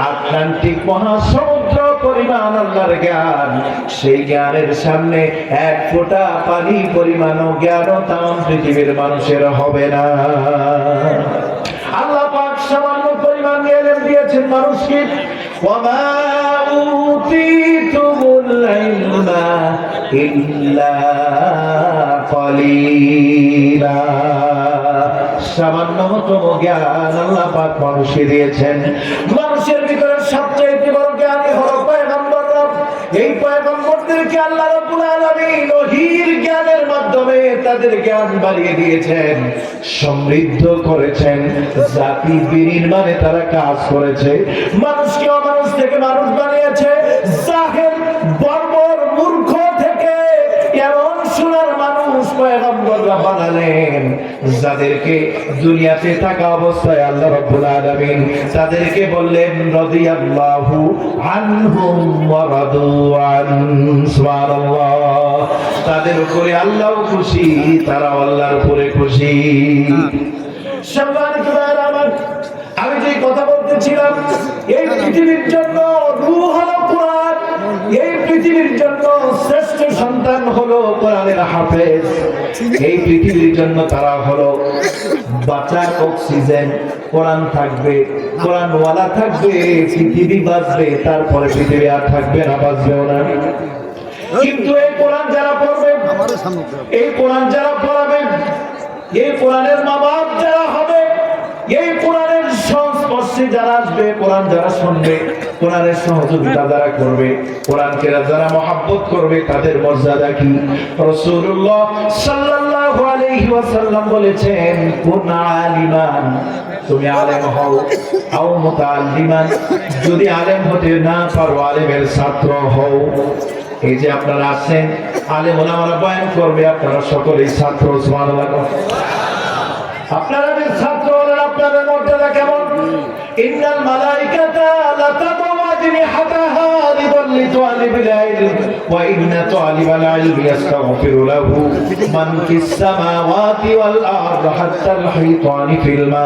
আটলান্টিক মহাসমুদ্র পরিমাণ আল্লাহর জ্ঞান, সেই জ্ঞানের সামনে এক ফোঁটা পানি পরিমাণও জ্ঞানও তাম পৃথিবীর মানুষের হবে না। আল্লাহ পাক সামান্য পরিমাণ জ্ঞান দিয়েছেন মানুষকে। ওয়ামা উতীতুমুল ইলমা ইল্লা কলিলা। সামান্যতম জ্ঞান আল্লাহ পাক মানুষকে দিয়েছেন। মানুষের ভিতরে সবচেয়ে বড় জ্ঞানী হলো পয়গম্বররা। এই পয়গম্বরদেরকে আল্লাহ রাব্বুল আলামিন ওহীর জ্ঞানের মাধ্যমে তাদের জ্ঞান বাড়িয়ে দিয়েছেন, সমৃদ্ধ করেছেন, জাতি বিনির্মাণে তারা কাজ করেছে, মানুষকে অমানুষ থেকে মানুষ বানিয়েছে, জাহেল বর্বর মূর্খ থেকে এমন সোনার মানুষ পয়গম্বররা বানালেন, যাদেরকে দুনিয়াতে থাকা অবস্থায় আল্লাহ রাব্বুল আলামিন তাদেরকে বললেন রাদিয়াল্লাহু আনহুম ওয়া রাদু আন। সুবহানাল্লাহ। তাদের উপরে আল্লাহও খুশি, তারা আল্লাহর উপরে খুশি। সম্মানিত ভাইরা আমার, আমি যে কথা বলতেছিলাম, এই পৃথিবীর জন্য রূহ হলো কোরআন, এই পৃথিবীর জন্য শ্রেষ্ঠ সন্তান হলো কোরআনের হাফেজ, এই পৃথিবীর জন্য তারা হলো বাঁচার অক্সিজেন। কোরআন থাকবে, কোরআনওয়ালা থাকবে, পৃথিবী বাঁচবে, তারপরে পৃথিবী আর থাকবে না, বাঁচবেও না। কিন্তু এই কোরআন যারা পড়বে, এই কোরআন যারা পড়াবে, এই কোরআনের মা বাপ যারা হবে, এই কোরআনের সংস্পর্শে যারা আসবে, কোরআন যারা শুনবে, কোরআনের সহযোগিতা যারা করবে, কোরআনকে যারা মহব্বত করবে, তাদের মর্যাদা কি? রাসূলুল্লাহ সাল্লাল্লাহু আলাইহি ওয়াসাল্লাম বলেছেন, কুন আলিমান, তুমি আলেম হও, আও মুতাআল্লিমান, যদি আলেম হতে না পারো আলেমের ছাত্র হও। এই যে আপনারা আছেন, আলেম ওলামারা বয়ান করবে, আপনারা সকলেই ছাত্র। সুবহানাল্লাহ। আপনারা যে ছাত্র, আপনাদের মর্যাদা কেমন? ইন্নাল মালাইকাতা লাতাদু আজনিহাতাহা লিদাল লিতালিবিল ইলম ওয়া ইন্না তালিবাল ইলমি ইস্তাগফিরু লাহু মান ফিস সামাওয়াতি ওয়াল আরদ হাত্তাল হাইতানি ফিল মা।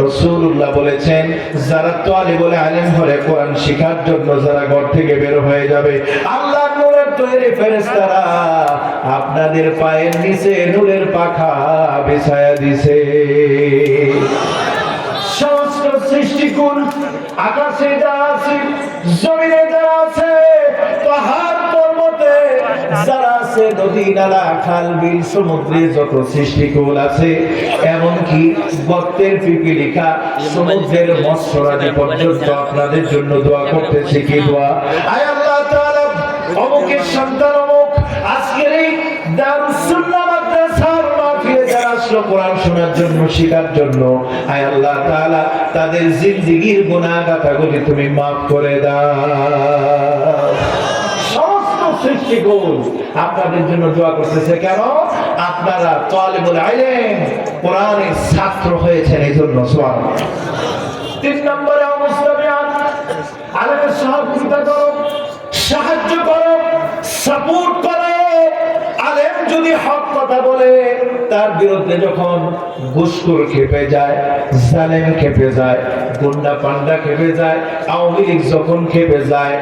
রাসূলুল্লাহ বলেছেন, যারা তালিবুল ইলম হলে কোরআন শেখার জন্য যারা ঘর থেকে বের হয়ে যাবে, আল্লাহর নূরের তৈরি ফেরেশতারা আপনাদের পায়ের নিচে নূরের পাখা বিছায়া দিয়েছে। সমস্ত সৃষ্টিকুল, আকাশে যারা আছে, জমিনে যারা আছে, পাহাড় পর্বতে যারা আছে, নদী নালা খাল বিল সমুদ্রে যত সৃষ্টিকুল আছে, এমনকি গর্তের পিপিলিকা, সমুদ্রের মৎস্যরাজি পর্যন্ত আপনাদের জন্য দোয়া করতেছে। কি দোয়া? আয় আল্লাহ তাআলা, অমুকের সন্তান অমুক আজকের এই দারুস সুন্নাহ মাদ্রাসার মাহফিলে যারা আসলো কোরআন শোনার জন্য, শেখার জন্য, আয় আল্লাহ তাআলা তাদের জিন্দেগীর গুনাহ গাতাগুলি তুমি মাফ করে দাও। সমস্ত সৃষ্টিকুল আপনাদের জন্য দোয়া করতেছে। কেন? আপনারা তালিবুল ইলম, কোরআনের ছাত্র হয়েছেন, এই জন্য। সুবহানাল্লাহ। 3 নম্বরে মুসলিমান আলেমের সহযোগিতা করো, সাহায্য করো, সাপোর্ট করো। আলেম যদি হক কথা বলে, তার বিরুদ্ধে যখন ঘুষখোর খেপে যায়, জালেম খেপে যায়, গুন্ডা পান্ডা খেপে যায়, আওয়ামী লীগ যখন খেপে যায়,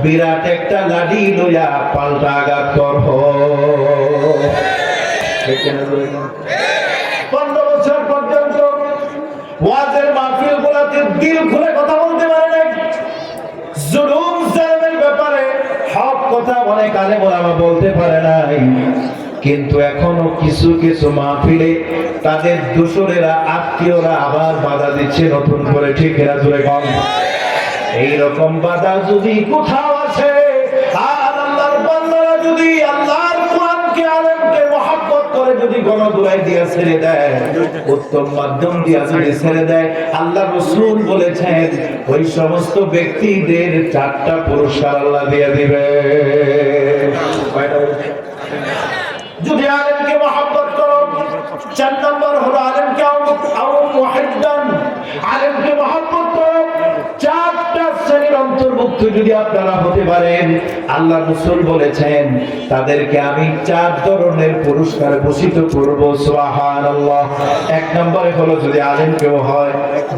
বিরাট একটা লাঠি লইয়া পাল্টা আঘাত করো। 15 বছর পর্যন্ত ওয়াজের মাহফিল গুলাতে দিল খুলে কথা বলতে পারে নাই। জুলুম জালেমের ব্যাপারে হক কথা অনেক আলেম ওলামা বলতে পারে নাই, কিন্তু এখনো কিছু কিছু মাহফিলে তাদের দোসরেরা, আত্মীয়রা আবার বাধা দিচ্ছে নতুন করে। ঠিক এরা জোরে কম। এইরকম বাধা যদি কোথাও আছে, আর আল্লাহর বান্দারা যদি আল্লাহর কোরআনকে, আলেমকে মহব্বত করে যদি গণদুলাই দিয়া ছেড়ে দেয়, উত্তম মাধ্যম দিয়া যদি ছেড়ে দেয়, আল্লাহ রাসূল বলেছেন ওই সমস্ত ব্যক্তিদের 4টা পুরস্কার আল্লাহ দিয়ে দিবে। যদি আলেমকে মহব্বত করো, 4 নম্বর হলো আলেমকে মুহিব্বান, আলেমকে মহব্বত করো। 4টা শ্রেণীর অন্তর্ভুক্ত অন্তর্ভুক্ত যদি আপনারা হতে পারেন, আল্লাহ রাসূল বলেছেন তাদেরকে আমি 4 ধরনের পুরস্কার ঘোষিত করব। সুবহানাল্লাহ। 1 নম্বরে হলো যদি আলেম কেউ হয়,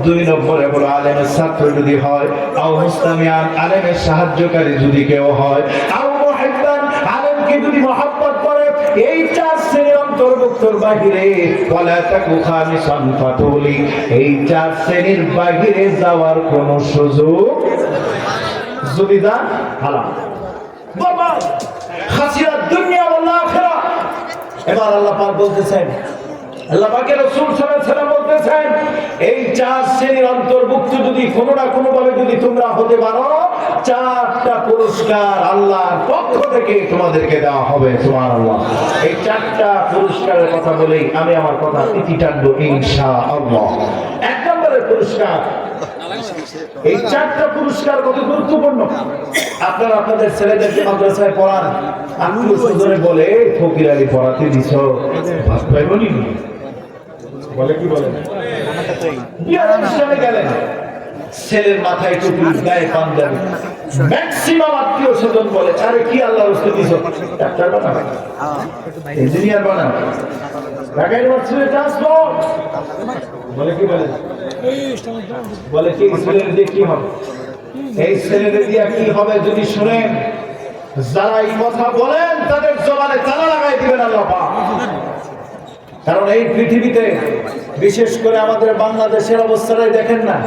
2 নম্বরে হলো আলেমের ছাত্র যদি হয়, আও মুস্তামিয়ান আলেমের সাহায্যকারী যদি কেউ হয়, আও মুহিব্বান আলেমকে যদি মহব্বত করে, এই 4 শ্রেণীর অন্তর্ভুক্তর বাহিরে ওয়ালা তাকু খামিসান ফাতুলি, এই 4 শ্রেণীর বাহিরে যাওয়ার কোনো সুযোগ যদি যান হারাম বাবা খাসিরা দুনিয়া ওয়াল আখিরা। এবার আল্লাহ পাক বলতেছেন, আল্লাহ পাকের রাসূল সাল্লাল্লাহু আলাইহি ওয়াসাল্লাম বলতেছেন এই 4 শ্রেণীর অন্তর্ভুক্ত যদি কোনো না কোনো ভাবে যদি তোমরা হতে পারো, 4টা পুরস্কার আল্লাহর পক্ষ থেকে তোমাদেরকে দেওয়া হবে। সুবহানাল্লাহ। এই 4টা পুরস্কারের কথা বলেই আমি আমার কথা ইতি টানবো ইনশাআল্লাহ। 1 নম্বরের পুরস্কার, এই 4টা পুরস্কার কত গুরুত্বপূর্ণ। আপনারা আপনাদের ছেলেদেরকে মাদ্রাসায় পড়ান, আত্মীয় স্বজনে বলে ফকির আলী পড়াতে দিছ, ভাত পাইবনি বলে, কি বলে বিয়ার অনুষ্ঠানে গেলেন, ছেলের মাথায় টুপি, গায়ে পাঞ্জাবি, ম্যাক্সিমাম আত্মীয় স্বজন বলে আরে কি আল্লাহ রাসূল দিছ, ডাক্তার বানাও, ইঞ্জিনিয়ার বানাও, ঢাকা ইউনিভার্সিটি ট্রান্সপোর্ট বলে, কি বলে বলে কি ছেলের দিয়ে কি হবে, এই ছেলেদের দিয়ে কি হবে যদি শুনেন, যারা এই কথা বলেন তাদের জবানে তালা লাগাই দিবেন আল্লাহ পাক। কারণ এই পৃথিবীতে বিশেষ করে আমাদের বাংলাদেশের অবস্থাটাই দেখেন না,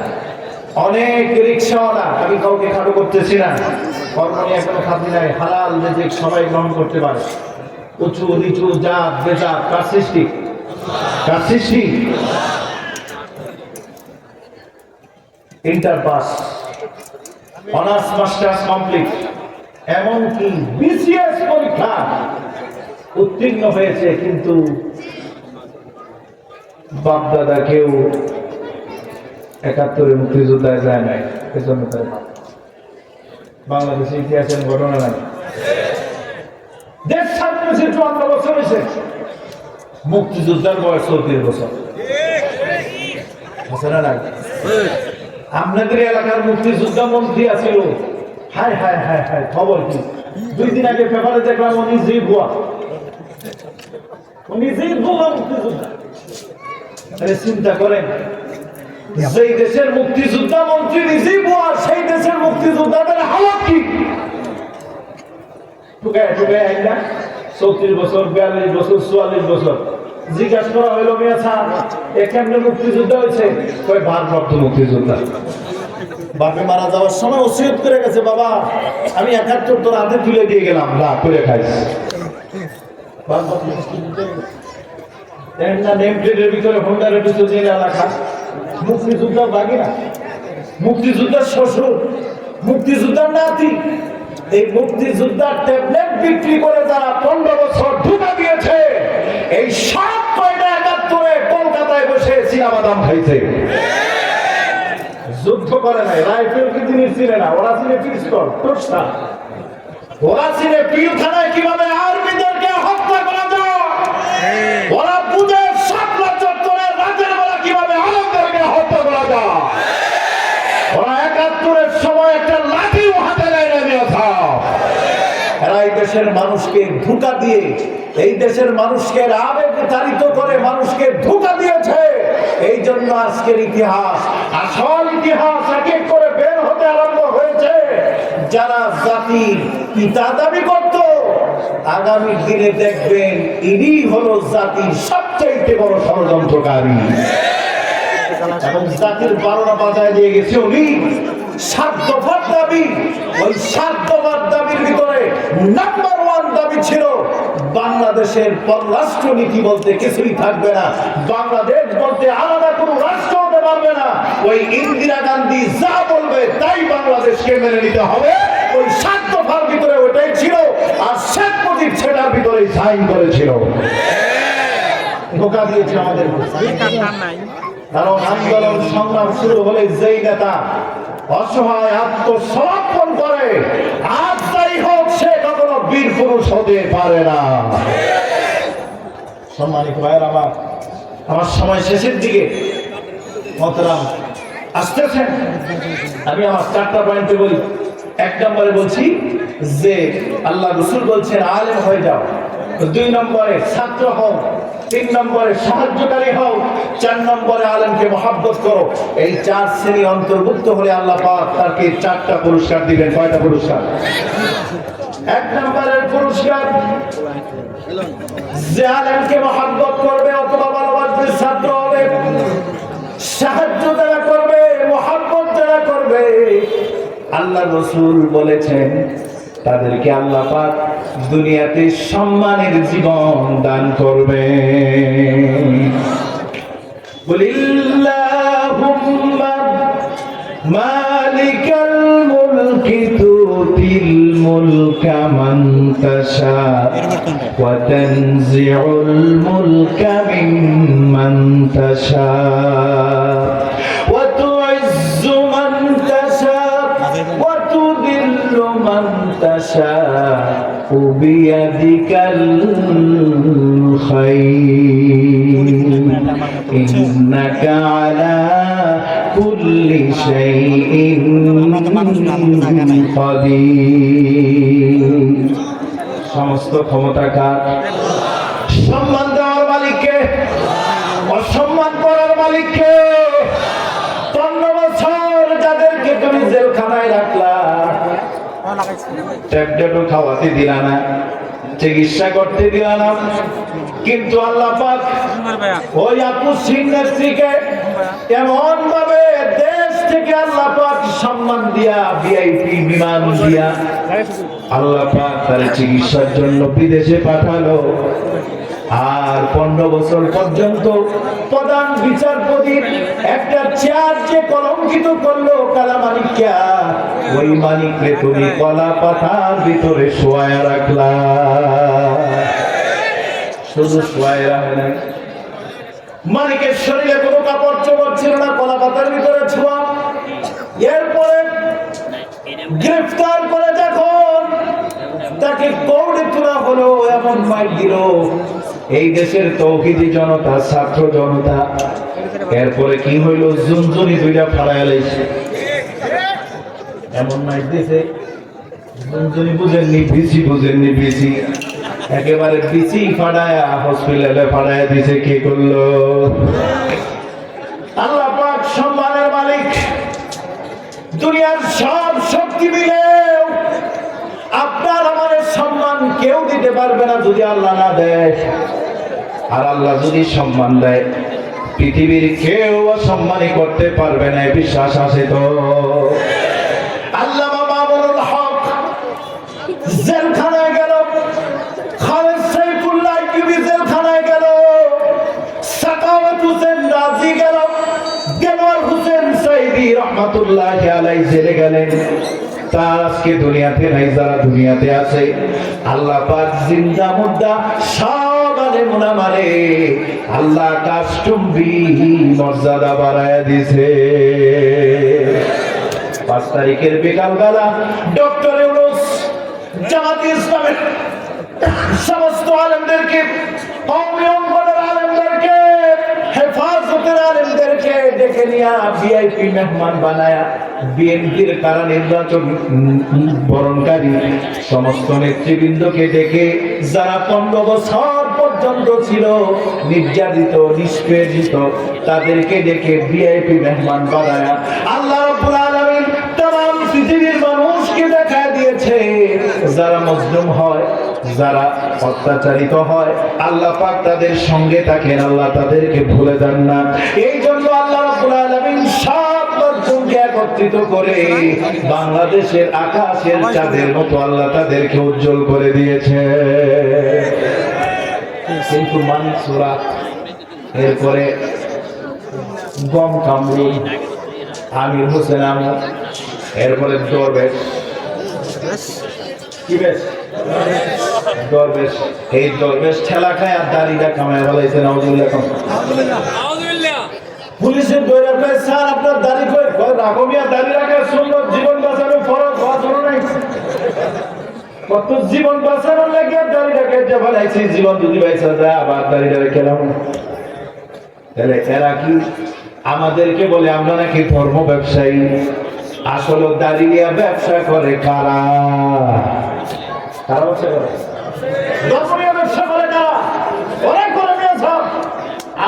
অনেক রিকশাওয়ালা, আমি কাউকে খাটো করতেছি না, কর্ম নিয়ে কোনো খাতি নাই, হালাল রিজিক সবাই গ্রহণ করতে পারে, উঁচু নিচু জাত বেজাত কার সৃষ্টি, কার সৃষ্টি, inter pass, honours masters complete, এমনকি বিসিএস পরীক্ষা উত্তীর্ণ হয়েছে, কিন্তু বাপদাদা কেউ 71-এ মুক্তিযোদ্ধায় যায় নাই, এজন্য তাই বাংলাদেশের ইতিহাসের ঘটনা নাই। দেশ স্বাধীন 54 বছর হয়েছে, মুক্তিযোদ্ধার বয়স 34 বছর আছে না নাই? আপনাদের এলাকার মুক্তিযোদ্ধা মন্ত্রী আছিল, হায় হায় হায় হায়, খবর কি 2 দিন আগে পেপারে দেখলাম উনি নিজেই ভুয়া মুক্তিযোদ্ধা। চিন্তা করেন, যেই দেশের মুক্তিযোদ্ধা মন্ত্রী নিজেই ভুয়া, সেই দেশের মুক্তিযোদ্ধাদের হালত কি? 34 বছর, 42 বছর, 44 বছর, জিজ্ঞাসা করা হইল মিয়া সাহেব এ কেমনে মুক্তিযোদ্ধা হয়েছে, কয় ভারপ্রাপ্ত মুক্তিযোদ্ধা। বাপে মারা যাওয়ার সময় ওসিয়ত করে গেছে, বাবা আমি 71 তোর হাতে তুলে দিয়ে গেলাম, না করে খাইছি। ভিতরে হোন্ডারের ভিতরে যে এলাকা মুক্তিযোদ্ধা বাগিনা, মুক্তিযোদ্ধার শ্বশুর, মুক্তিযোদ্ধার নাতি, এই মুক্তিযোদ্ধার ট্যাবলেট বিক্রি করে যারা 15 বছর ধোঁকা দিয়েছে, এই সব কয়টা 71-এ কলকাতায় বসে চীনাবাদাম খাইছে। যুদ্ধ করে নাই, রাইফেল কি জিনিস চিনে না, ওরা চিনে পিস্তল, টোস্টা, ওরা চিনে পিলখানায় কিভাবে আর্মিদেরকে হত্যা করা যায়, ওরা বুঝে শাপলা চত্বরে রাতের বেলা কিভাবে আলেমদেরকে হত্যা করা যায়। ওরা 71-এর সময় একটা লাঠি হাতে নেয় না মেয়েছা। এরা এই দেশের মানুষকে ধোঁকা দিয়ে, এই দেশের মানুষকে আবেগ তাড়িত করে মানুষকে ধোঁকা দিয়েছে। এই জন্য আজকের ইতিহাস, আসল ইতিহাস এক এক করে বের হতে আরম্ভ হয়েছে। যারা জাতির পিতা দাবি করত, আগামী দিনে দেখবেন ইনি হলো জাতির সবচেয়ে বড় ষড়যন্ত্রকারী, এবং জাতির 12টা বাজায় দিয়ে গেছে উনি। 7 দফার দাবি, ওই 7 দফার দাবির ভিতরে নাম্বার 1 দাবি ছিল বাংলাদেশের পররাষ্ট্র নীতি বলতে কিছুই থাকবে না, বাংলাদেশ বলতে আলাদা কোনো রাষ্ট্র হতে পারবে না, ওই ইন্দিরা গান্ধী যা বলবে তাই বাংলাদেশকে মেনে নিতে হবে। ওই 7 দফার ভিতরে ওটাই ছিল, আর শেখ মুজিব সেটার ভিতরে সাইন করেছিল। ধোঁকা দিয়েছে আমাদের, কারণ আন্দোলন সংগ্রাম শুরু হলে যেই নেতা অসহায় আত্মসমর্পণ করে, আর যাই হোক সে কখনো বীর পুরুষ হতে পারে না। সম্মানিত ভাইয়ের, আমার সময় শেষের দিকে, মহতারাম আসতেছেন, আমি আমার 4টা পয়েন্টে বলি। এক নম্বরে বলছি যে আল্লাহ রাসূল বলছেন আলেম হয়ে যাও, দুই নম্বরে ছাত্র হও, তিন নম্বরে সাহায্যকারী হও, চার নম্বরে আলেমকে মহব্বত করো। এই চার শ্রেণী অন্তর্ভুক্ত হলে আল্লাহ পাক তাকে চারটা পুরস্কার দিবেন। কয়টা পুরস্কার? এক নম্বরের পুরস্কার যে আলেমকে মহব্বত করবে অথবা ভালোবাসবে, ছাত্র হবে, সাহায্য যারা করবে, মহব্বত যারা করবে, আল্লাহ রাসূল বলেছেন তাদেরকে আল্লাহ পাক দুনিয়াতে সম্মানের জীবন দান করবে। বলিল্লাহুম্মা মালিকাল মুলকি তুতিল মুলকা মান তাশা ওয়া তানজিউল মুলকা মিম্মান তাশা ওয়া তুইজ্জু মান তাশা ওয়া তুযিল্লু মান তাশা বিয়াদিকাল খায়র ইন্নাকা আলা কুল্লি শাইইন কাদির। সমস্ত ক্ষমতা কার? সম্মান দেওয়ার মালিককে, অসম্মান করার মালিককে। 15 বছর যাদেরকে তুমি জেলখানায় রাখলা, ট্যাবলেটও খাওয়াতে দিলা না, চিকিৎসা করতে দিলা না, কিন্তু আল্লাহ পাক ওই আপু সিংহের এমন ভাবে দেশ থেকে আল্লাহ পাক সম্মান দিয়া ভিআইপি বিমান দিয়া আল্লাহ পাক তার চিকিৎসার জন্য বিদেশে পাঠালো। আর 15 বছর পর্যন্ত প্রধান বিচারপতি একটা চেয়ার যে কলঙ্কিত করলো কালা মানিককে, ওই মানিককে তুমি কলা পাতার ভিতরে শোয়ায়া রাখলা। শুধু শোয়ায় রাখে নাই, মানিকের শরীরে কোনো কাপড় চোপড় ছিল না, কলা পাতার ভিতরে ছোঁয়া। এরপরে গ্রেফতার করে যখন তাকে কৌড়ে তোলা হলো, এমন মাইর দিল এই দেশের তৌহিদি জনতা, ছাত্র জনতা। এরপরে কি হইল? জুনজুনি দুইটা ফাড়ায় লাইছে, এমন মাইর দিয়েছে। জুনজুনি বুঝেননি, বিসি বুঝেননি, বিসি একেবারে বিসি ফাড়ায় হসপিটালে ফাড়ায় দিছে। কে করলো? আল্লাহ পাক সম্মানের মালিক। দুনিয়ার সব শক্তি মিলে আপনার আমাদের সম্মান কেউ দিতে পারবে না যদি আল্লাহ না দেয়। আর আল্লাহ যদি সম্মান দেয়, পৃথিবীর কেউ সম্মানই করতে পারবে না, বিশ্বাস আছে তো? আল্লামা মামুনুল হক জেলখানায় গেল, খালেদ সাইফুল্লাহ আইয়ুবী জেলখানায় গেল, সাকাওয়াত হোসেন রাজি গেল, দেওয়ার হোসেন সাইদি রহমাতুল্লাহি আলাইহি জেলে গেলেন। তার আজকে দুনিয়াতে নাই, যারা দুনিয়াতে আছে আল্লাহ পাক জিন্দা মুর্দা সব আলেম ওলামারে আল্লাহ কাস্টমবি মর্যাদা বাড়ায়া দিয়েছে। 5 তারিখের বিকালবেলা ডক্টর ইউনূস জামাতে ইসলামের সমস্ত আলেমদেরকে, কওমি অঙ্গনের আলেমদেরকে, হেফাজতের আলেমদেরকে ডেকে নিয়ে ভিআইপি মেহমান বানায়া বিএনপির কারা নির্বাচন বরণকারী সমস্ত নেতৃবৃন্দকে ডেকে, যারা 15 বছর পর্যন্ত ছিল নির্যাতিত, নিষ্পেষিত, তাদেরকে ডেকে ভিআইপি মেহমান বানায়া আল্লাহ রাব্বুল আলামিন तमाम পৃথিবীর মানুষকে দেখা দিয়েছে, যারা মজলুম হয়, যারা অত্যাচারিত হয়, আল্লাহ পাক তাদের সঙ্গে থাকেন, আল্লাহ তাদেরকে ভুলে যান না। এই জন্য আল্লাহ রাব্বুল আলামিন সব লোকজনকে একত্রিত করে বাংলাদেশের আকাশের চাঁদের মতো আল্লাহ তাদেরকে উজ্জ্বল করে দিয়েছে। কিন্তু মানিক সূরা, এরপরে গম কামরুল, আমির হোসেন আমু, এরপরে দরবেশ, কি বেশ দরবেশ, এই দরবেশ ঠেলা খায় আর দাড়িটা কামায় বলাইছে। নাউজুবিল্লাহ। পুলিশের দৌড়ে কয়, স্যার আপনার দাড়ি কই? রাগমিয়া দাড়ি রাখা সুন্নাত, জীবন বাঁচানো ফরজ, বাঁচানো নাই। কত জীবন বাঁচানোর লাগে দাড়িটা কেটে ফেলাইছি, জীবন যদি বাইসা যায় আবার দাড়িটা রেখে দাও। তাহলে এরা কি আমাদেরকে বলে আমরা নাকি ধর্ম ব্যবসায়ী? আসলে দাঁড়িয়ে ব্যবসা করে কারা? কারা ব্যবসা করে? ধর্মীয় ব্যবসা করে কারা? অনেক করে নিয়েছ।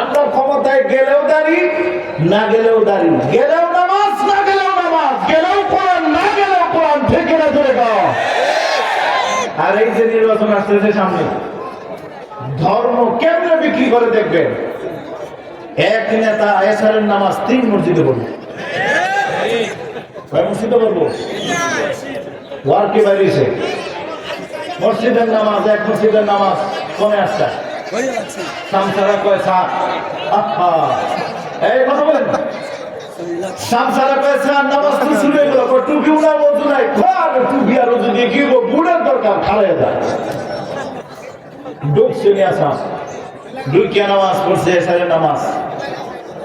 আমরা ক্ষমতায় গেলেও দাঁড়ি, না গেলেও দাঁড়ি, গেলেও নামাজ, না গেলেও নামাজ, গেলেও কোরআন, না গেলেও কোরআন, ঠিক না ধরে দাও। আর এই যে নির্বাচন আসতেছে সামনে, ধর্ম কেমনে বিক্রি করে দেখবেন। এক নেতা এশারের নামাজ 3 মসজিদে পড়বে। মসজিদে পড়বো ওয়ার্কে বাইরেছে মসজিদের নামাজ, এক মসজিদের নামাজ কমে আসছে। সামসারা কয় সাত, এই কথা বলেন। সামসারা কয় সাত, নামাজ তো শুরু হয়ে গেল, টুপি উড়ার মতো নাই, টুপি আর ওজু দিয়ে কি বুড়ের দরকার, খাড়াই যায়। ঢুকছে নিয়ে আসা, ঢুকিয়া নামাজ পড়ছে এশারের নামাজ।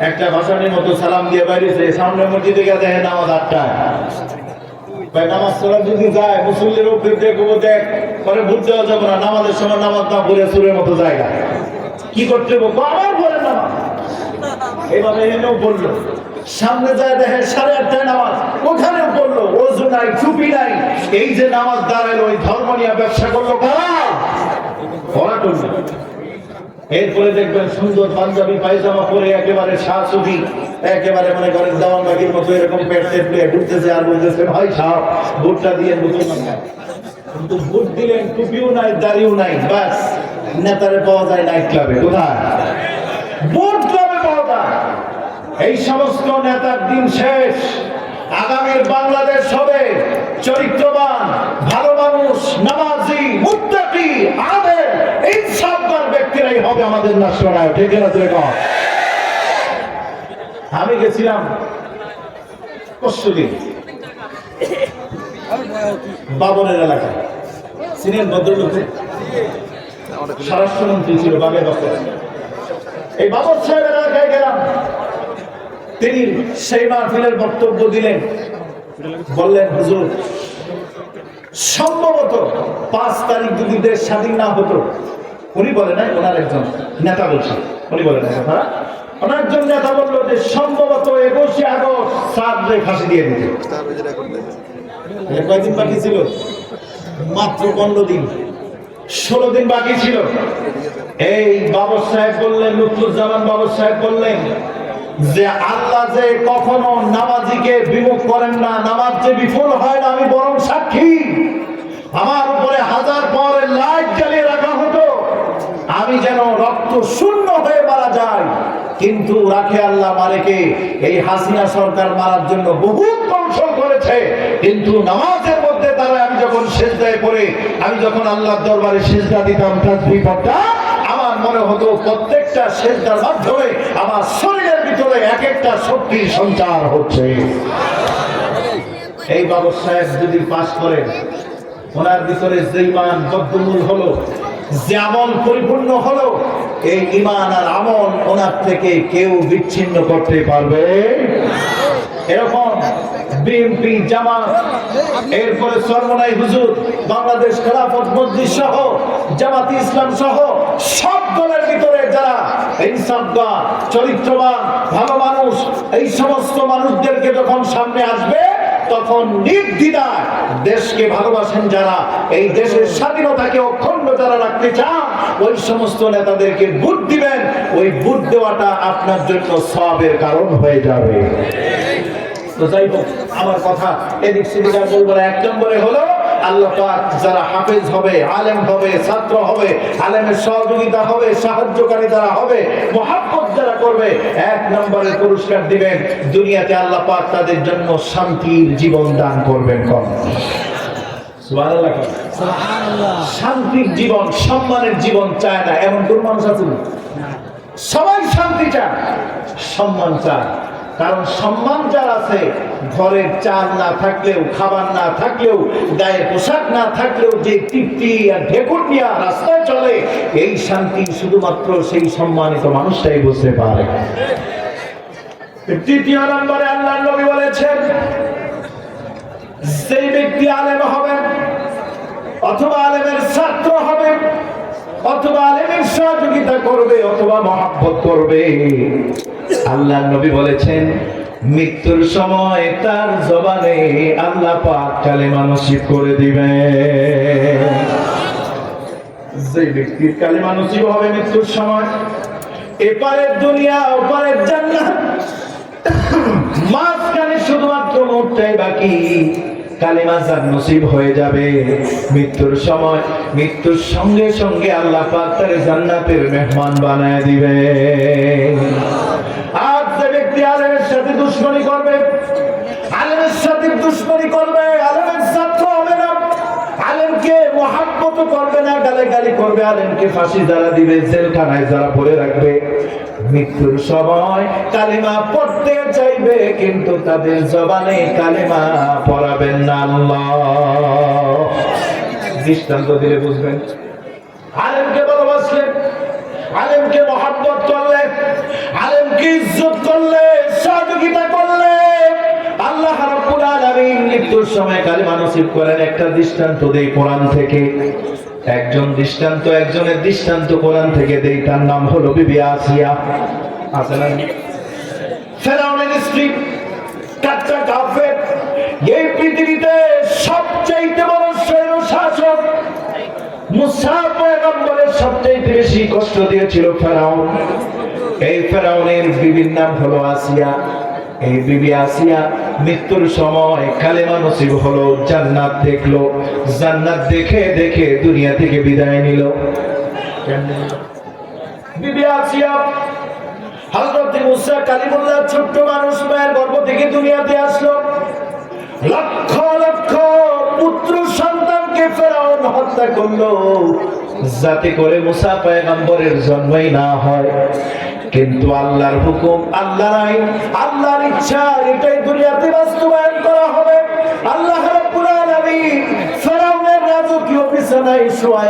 একটা ভাষানির মতো সালাম দিয়ে বাইরেছে, সামনে মসজিদে গিয়ে দেখে নামাজ 8টায়। ভাই নামাজ পড়া যদি যায়, মুসল্লির উপরে দেখবো, দেখ পরে ভোট দেওয়া যাবে না, নামাজের সময় নামাজ না পড়ে সুরের মতো জায়গা কি করতে হবে, আবার পড়ে নামাজ। এইভাবে এনেও পড়লো, সামনে যায় দেখে 8:30 নামাজ, ওখানেও পড়লো, ওযু নাই, টুপি নাই। এই যে নামাজ দাঁড়াইলো, ওই ধর্ম নিয়ে ব্যবসা করলো কারা? ওরা করলো। এরপরে দেখবেন সুন্দর পাঞ্জাবি পায়জামা পরে একেবারে শাহসুফি, একেবারে মনে করেন দেওয়ান বাগির মতো এরকম পেট টেট নিয়ে ঘুরতেছে আর বলতেছে ভাই সাহেব ভোটটা দিয়ে মুসলমান। কিন্তু ভোট দিলেন, টুপিও নাই, দাড়িও নাই, ব্যাস নেতারে পাওয়া যায় নাইট ক্লাবে। কোথায়? ভোট ক্লাবে পাওয়া যায়। এই সমস্ত নেতার দিন শেষ। আগামীর বাংলাদেশ হবে চরিত্রবান, ভালো মানুষ, নামাজি, মুত্তাকি, আলেম, ইনসাফদার ব্যক্তিরাই হবে আমাদের রাষ্ট্রনায়ক। ঠিক না? আমি গেছিলাম পরশুদিন বাবনের এলাকায়, সিনেন ভদ্রলোকে স্বরাষ্ট্রমন্ত্রী ছিল বাগের বছর। এই বাবর সাহেবের এলাকায় গেলাম। তিনি সেই মাহফিলের বক্তব্য দিলেন, বললেন হুজুর সম্ভবত 5 তারিখ যদি দেশ স্বাধীন না হতো, উনি বলে নাই, ওনার একজন নেতা বলছে, উনি বলে নাই কথা, ওনার একজন নেতা বললো যে সম্ভবত 21শে আগস্ট সাদরে ফাঁসি দিয়ে দিতে। কয়দিন বাকি ছিল? মাত্র 15 দিন, 16 দিন বাকি ছিল। এই বাবর সাহেব বললেন, লুৎফুজ্জামান বাবর সাহেব বললেন যে আল্লাহ যে কখনো নামাজিকে বিমুখ করেন না, নামাজ যে বিফল হয় না, আমি বরং সাক্ষী। আমার উপরে 1000 পাওয়ারের লাইট জ্বালিয়ে রাখা হতো, আমি যেন রক্ত শূন্য হয়ে মারা যাই, কিন্তু রাখে আল্লাহ মারেকে। এই হাসিনা সরকার মারার জন্য বহু কৌশল করেছে, কিন্তু নামাজের মধ্যে তারা, আমি যখন সিজদায় পড়ে, আমি যখন আল্লাহর দরবারে সিজদা দিতাম, তাসবিহ পড়তাম, আমার মনে হতো প্রত্যেকটা সিজদার মাধ্যমে আমার শরীরের ভিতরে এক একটা শক্তির সঞ্চার হচ্ছে। এই বাবর সাহেব যদি পাস করেন, ওনার ভিতরে যে ঈমান বদ্ধমূল হলো, যে আমল পরিপূর্ণ হলো, এই ঈমান আর আমল ওনার থেকে কেউ বিচ্ছিন্ন করতে পারবে। এরকম বিএনপি, জামাত, এরপরে সরমনাই হুজুর, বাংলাদেশ খেলাফত মজলিস সহ, জামাতি ইসলাম সহ সব দলের ভিতরে যারা ইনসাফদার, চরিত্রবান, ভালো মানুষ, এই সমস্ত মানুষদেরকে যখন সামনে আসবে, তখন নির্দ্বিধায় দেশকে ভালোবাসেন যারা, এই দেশের স্বাধীনতাকে অখণ্ড যারা রাখতে চান, ওই সমস্ত নেতাদেরকে ভোট দিবেন। ওই ভোট দেওয়াটা আপনার জন্য সওয়াবের কারণ হয়ে যাবে। তো যাই হোক, আমার কথা এদিক সেদিক আর বলবো না। 1 নম্বরে হলো আল্লাহ পাক যারা হাফেজ হবে, আলেম হবে, ছাত্র হবে, আলেমের সহযোগিতা হবে, সাহায্যকারী যারা হবে, মহব্বত যারা করবে, 1 নম্বরের পুরস্কার দিবেন। দুনিয়াতে আল্লাহ পাক তাদের জন্য শান্তির জীবন দান করবেন। সুবহানাল্লাহ, সুবহানাল্লাহ। শান্তির জীবন, সম্মানের জীবন চায় না এমন কোন মানুষ আছে না? সবাই শান্তি চায়, সম্মান চায়। কারণ সম্মান যার আছে, ঘরের চাল না থাকলেও, খাবার না থাকলেও, গায়ে পোশাক না থাকলেও যে তৃপ্তি আর ঢেকুর নিয়ে রাস্তায় চলে, এই শান্তি শুধুমাত্র সেই সম্মানিত মানুষটাই বুঝতে পারে। 3 নম্বরে আল্লাহর নবী বলেছেন, সেই ব্যক্তি আলেম হবে, অথবা আলেমের ছাত্র হবে, অথবা আলেমের সহযোগিতা করবে, অথবা মহব্বত করবে, আল্লাহর নবী বলেছেন মৃত্যুর সময় তার জবানে আল্লাহ পাক কালেমা নসিব করে দিবেন। যে ব্যক্তির কালেমা নসিব হবে মৃত্যুর সময়, এপারের দুনিয়া ওপারের জান্নাত, মাঝখানে শুধুমাত্র মরতেই বাকি, কালেমা যার নসিব হয়ে যাবে মৃত্যুর সময়, মৃত্যুর সঙ্গে সঙ্গে আল্লাহ পাক তার জান্নাতের মেহমান বানায় দিবে। আর যে ব্যক্তি আলেমের সাথে দুশমনি করবে, আলেমের সাথে দুশমনি করবে, আলেমের ছাত্র হবে না, আলেমকে মহাব্বত করবে না, গালাগালি করবে, আলেমকে ফাঁসি যারা দিবে, জেলখানায় যারা ভরে রাখবে, মৃত্যুর সময় কালেমা পড়তে চাইবে কিন্তু তাদের জবানে কালেমা পড়াবেন না আল্লাহ। দৃষ্টান্ত দিলে বুঝবেন। আলেমকে ভালোবাসলে, আলেমকে মহাব্বত করলে, আলেমকে ইজ্জত করলে, সহযোগিতা করলে আল্লাহ রাব্বুল আলামিন মৃত্যুর সময় কালেমা নসিব করেন। একটা দৃষ্টান্ত দেই কোরআন থেকে, একজনের দৃষ্টান্ত কোরআন থেকে দেই, তার নাম হলো বিবি আসিয়া। আছে না? ফেরাউনের স্ত্রী, কাচ্চা কাফের, এই পৃথিবীতে সবচেয়ে বড় স্বৈরশাসক, মুসা পয়গম্বরের সবচেয়ে বেশি কষ্ট দিয়েছিল ফেরাউন। এই ফেরাউনের বিবির নাম হলো আসিয়া। এই বিবি আসিয়া মৃত্যুর সময় কালেমা নসিব হলো, জান্নাত দেখলো, জান্নাত দেখে দেখে দুনিয়া থেকে বিদায় নিল। বিবি আসিয়া হযরত মুসা কালিমুল্লাহ ছোট্ট মানুষ, মায়ের গর্ভ থেকে দুনিয়াতে আসলো। লক্ষ লক্ষ পুত্র সন্তানকে ফেরাউন হত্যা করলো যাতে করে মুসা পয়গম্বরের জন্মই না হয়। কিন্তু আল্লাহর হুকুম, আল্লাহর আইন, আল্লাহর ইচ্ছা, এটাই দুনিয়াতে বাস্তবায়ন করা হবে। আল্লাহ রাব্বুল আলামিন ফেরাউনের রাজকীয় বিছানায় শোয়া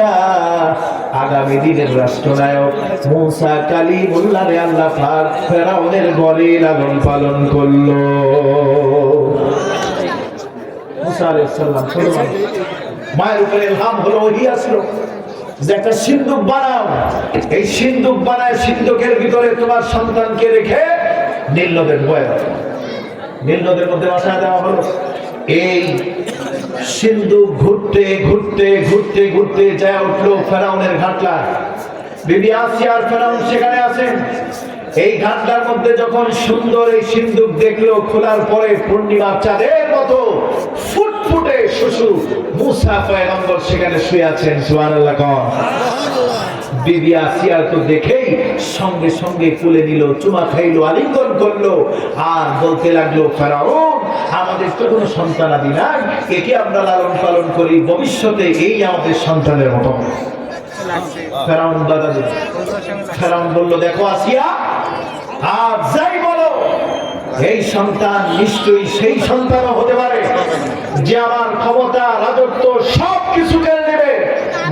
আগামী দিনের রাষ্ট্রনায়ক মুসা কালিমুল্লাহরে আল্লাহ পাক ফেরাউনের ঘরে লালন পালন করলো। মুসা আলাইহিস সালাম ছোট মানুষ, মায়ের উপরে ইলহাম হলো, ওহী আসলো যে একটা সিন্দুক বানাও, এই সিন্দুক বানায় সিন্দুকের ভিতরে তোমার সন্তানকে রেখে নীল নদের বয়ে দাও। নীল নদের মধ্যে বাসা দেওয়া হলো। এই সিন্দুক ঘুরতে ঘুরতে ঘুরতে ঘুরতে যায় উঠলো ফেরাউনের ঘাটলা। বিবি আসিয়া আর ফেরাউন সেখানে আছেন। এই ঘাটলার মধ্যে যখন সুন্দর এই সিন্দুক দেখলো, খোলার পরে পূর্ণিমার চাঁদের মতো ফুটফুটে শিশু মুসা পয়গম্বর সেখানে শুয়ে আছেন। সুবহানাল্লাহ। বিবি আসিয়া তো দেখেই সঙ্গে সঙ্গে তুলে নিল, চুমা খাইলো, আলিঙ্গন করলো, আর বলতে লাগলো, ফেরাউন আমাদের তো কোনো সন্তানাদি নাই, একে আমরা লালন পালন করি, ভবিষ্যতে এই আমাদের সন্তানের মতো। ফেরাউন দাদা দিল। ফেরাউন বলল, দেখো আসিয়া, আর যাই বলো, এই সন্তান নিশ্চয়ই সেই সন্তানও হতে পারে যে আমার ক্ষমতা, রাজত্ব সব কিছু কেড়ে নেবে,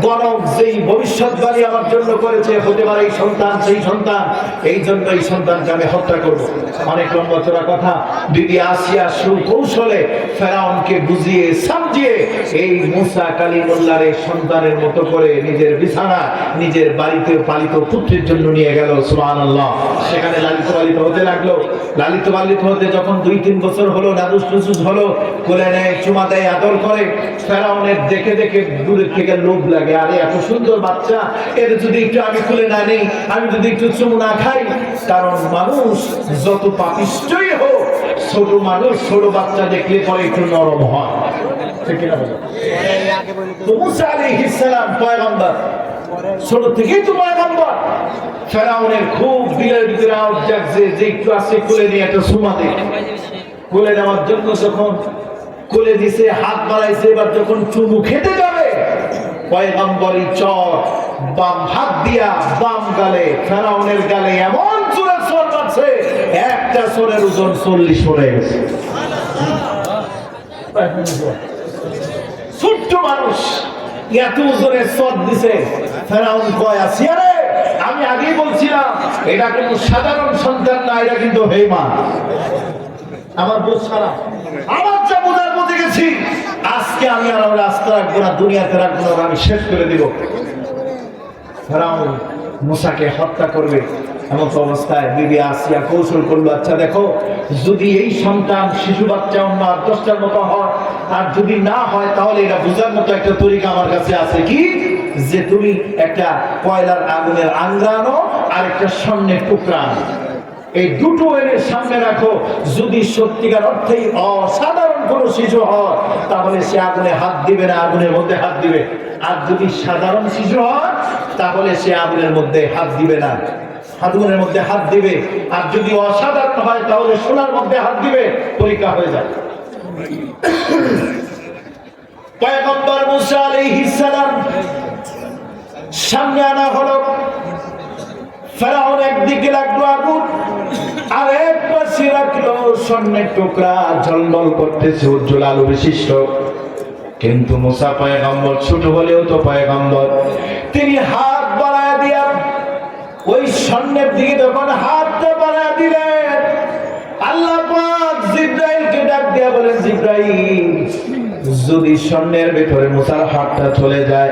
বরং যেই ভবিষ্যৎবাণী আমার জন্য করেছে হতে পারে এই সন্তান সেই সন্তান, এই জন্য এই সন্তানকে আমি হত্যা করবো। অনেক লম্বা চড়া কথা। বিবি আসিয়া সুকৌশলে ফেরাউনকে বুঝিয়ে সামজিয়ে এই মুসা কালিমুল্লাহর সন্তানের মতো করে নিজের বিছানা, নিজের বাড়িতে পালিত পুত্রের জন্য নিয়ে গেল। সুবহানাল্লাহ। সেখানে লালিত পালিত হতে লাগলো। লালিত পালিত হতে যখন 2-3 বছর হলো, নাদুস নুসুস হলো, কোলে নেয়, চুমা দেয়, আদর করে। ফেরাউনের দেখে দেখে দূরের থেকে লোভ লাগে, আরে এত সুন্দর বাচ্চা, এর যদি একটু আমি কোলে না নেই, আমি যদি একটু চুমু না খাই। কারণ মানুষ যত পাপিষ্ঠই হোক, ছোট মানুষ ছোট বাচ্চা দেখলে পরে একটু নরম হয়। ঠিক না? তো মুসা আলাইহিস সালাম পয়গম্বর, ছোট থেকেই তো পয়গম্বর। ফেরাউনের খুব দিলের ভিতরে আওয়াজ জাগছে যে একটু আসে কোলে নিয়ে একটা চুমা দে। কোলে নেওয়ার জন্য যখন কোলে দিছে, হাত বাড়াইছে, এবার যখন চুমু খেতে যাবে, পয়গম্বরী চর বাম হাত দিয়া বাম গালে, ফেরাউনের গালে এমন জোরে চর মারছে, একটা চরের ওজন 40 পড়ে গেছে। ছোট্ট মানুষ এত ওজনের চর দিছে। ফেরাউন কয়, আসিয়া রে, আমি আগেই বলছিলাম এটা কিন্তু সাধারণ সন্তান না, এটা কিন্তু হেমান। আমার বোঝ ছাড়া আমার যা বোঝার বুঝে গেছি, আজকে আমি আর রাস্তা রাখবো না, দুনিয়াতে রাখবো না, আমি শেষ করে দিব। ফেরাউন মুসাকে হত্যা করবে। এমন অবস্থায় বিবি আসিয়া কৌশল করলো, আচ্ছা দেখো, যদি এই সন্তান শিশু বাচ্চা অন্য 8-10টার মতো হয়, আর যদি না হয়, তাহলে এটা বোঝার মতো একটা তরিকা আমার কাছে আছে, কি যে তুমি একটা কয়লার আগুনের আংরা আনো আর একটা স্বর্ণের টুকরা আনো, এই দুটো এনে সামনে রাখো। যদি সত্যিকার অর্থেই অসাধারণ কোনো শিশু হয়, তাহলে সে আগুনে হাত দিবে না, আগুনের মধ্যে হাত দিবে। আর যদি সাধারণ শিশু হয়, তাহলে সে আগুনের মধ্যে হাত দিবে না, আগুনের মধ্যে হাত দিবে। আর যদি অসাধারণ হয়, তাহলে সোনার মধ্যে হাত দিবে। পরীক্ষা হয়ে যায়। পয়গম্বর মুসা আলাইহিস সালাম সামনে আনা হলো। ফেরাউন একদিকে লাগলো আগুন, আর এক পাশে রাখলো স্বর্ণের টুকরা, ঝলমল করতেছে, উজ্জ্বল আলো বিশিষ্ট। কিন্তু মুসা পয়গম্বর, ছোট হলেও তো পয়গম্বর, তিনি হাত বাড়ায় দিয়া ওই স্বর্ণের দিকে যখন হাতটা বাড়ায় দিলেন, আল্লাহ পাক জিবরাইলকে ডাক দিয়া বলেন, জিবরাইল, যদি স্বর্ণের ভিতরে মুসার হাতটা চলে যায়,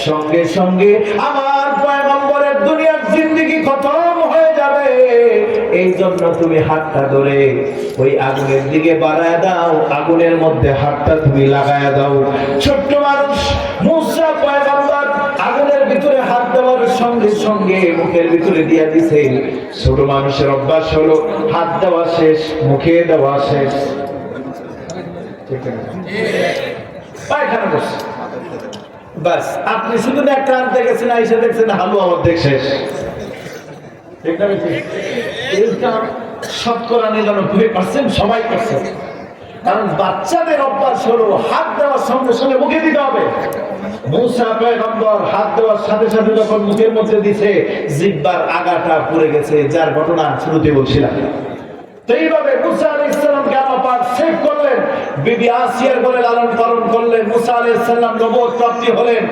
সঙ্গে সঙ্গে আমার পয়গম্বরের দুনিয়ার জিন্দেগি খতম হয়ে যাবে। এই জন্য তুমি হাতটা ধরে ওই আগুনের দিকে বাড়ায় দাও, আগুনের মধ্যে হাতটা তুমি লাগায় দাও। ছোট্ট মানুষ মুসা পয়গম্বর আগুনের ভিতরে হাত দেওয়ার সঙ্গে সঙ্গে মুখের ভিতরে দিয়ে দিছে। ছোট মানুষের অভ্যাস হলো হাত দেওয়া শেষ, মুখে দেওয়া শেষ, পায়খানা করছে, বাস। আপনি শুধু একটা আনতে গেছেন, আইসা দেখছেন হালুয়া অর্ধেক শেষ। শতকরা 99% সবাই করছে। কারণ বাচ্চাদের অভ্যাস হলো হাত দেওয়ার সঙ্গে সঙ্গে মুখে দিতে হবে। মুসা পয়গম্বর হাত দেওয়ার সাথে সাথে যখন মুখের মধ্যে দিছে, জিহ্বার আগাটা পুড়ে গেছে, যার ঘটনা শুরুতে বলছিলাম। তো এইভাবে মুসা আলাইহিস সালামকে আল্লাহ পাক সেভ করলেন, বিবি আসিয়ার বলে লালন পালন করলেন। মুসা আলাইহিস সালাম নবুয়ত প্রাপ্তি হলেন।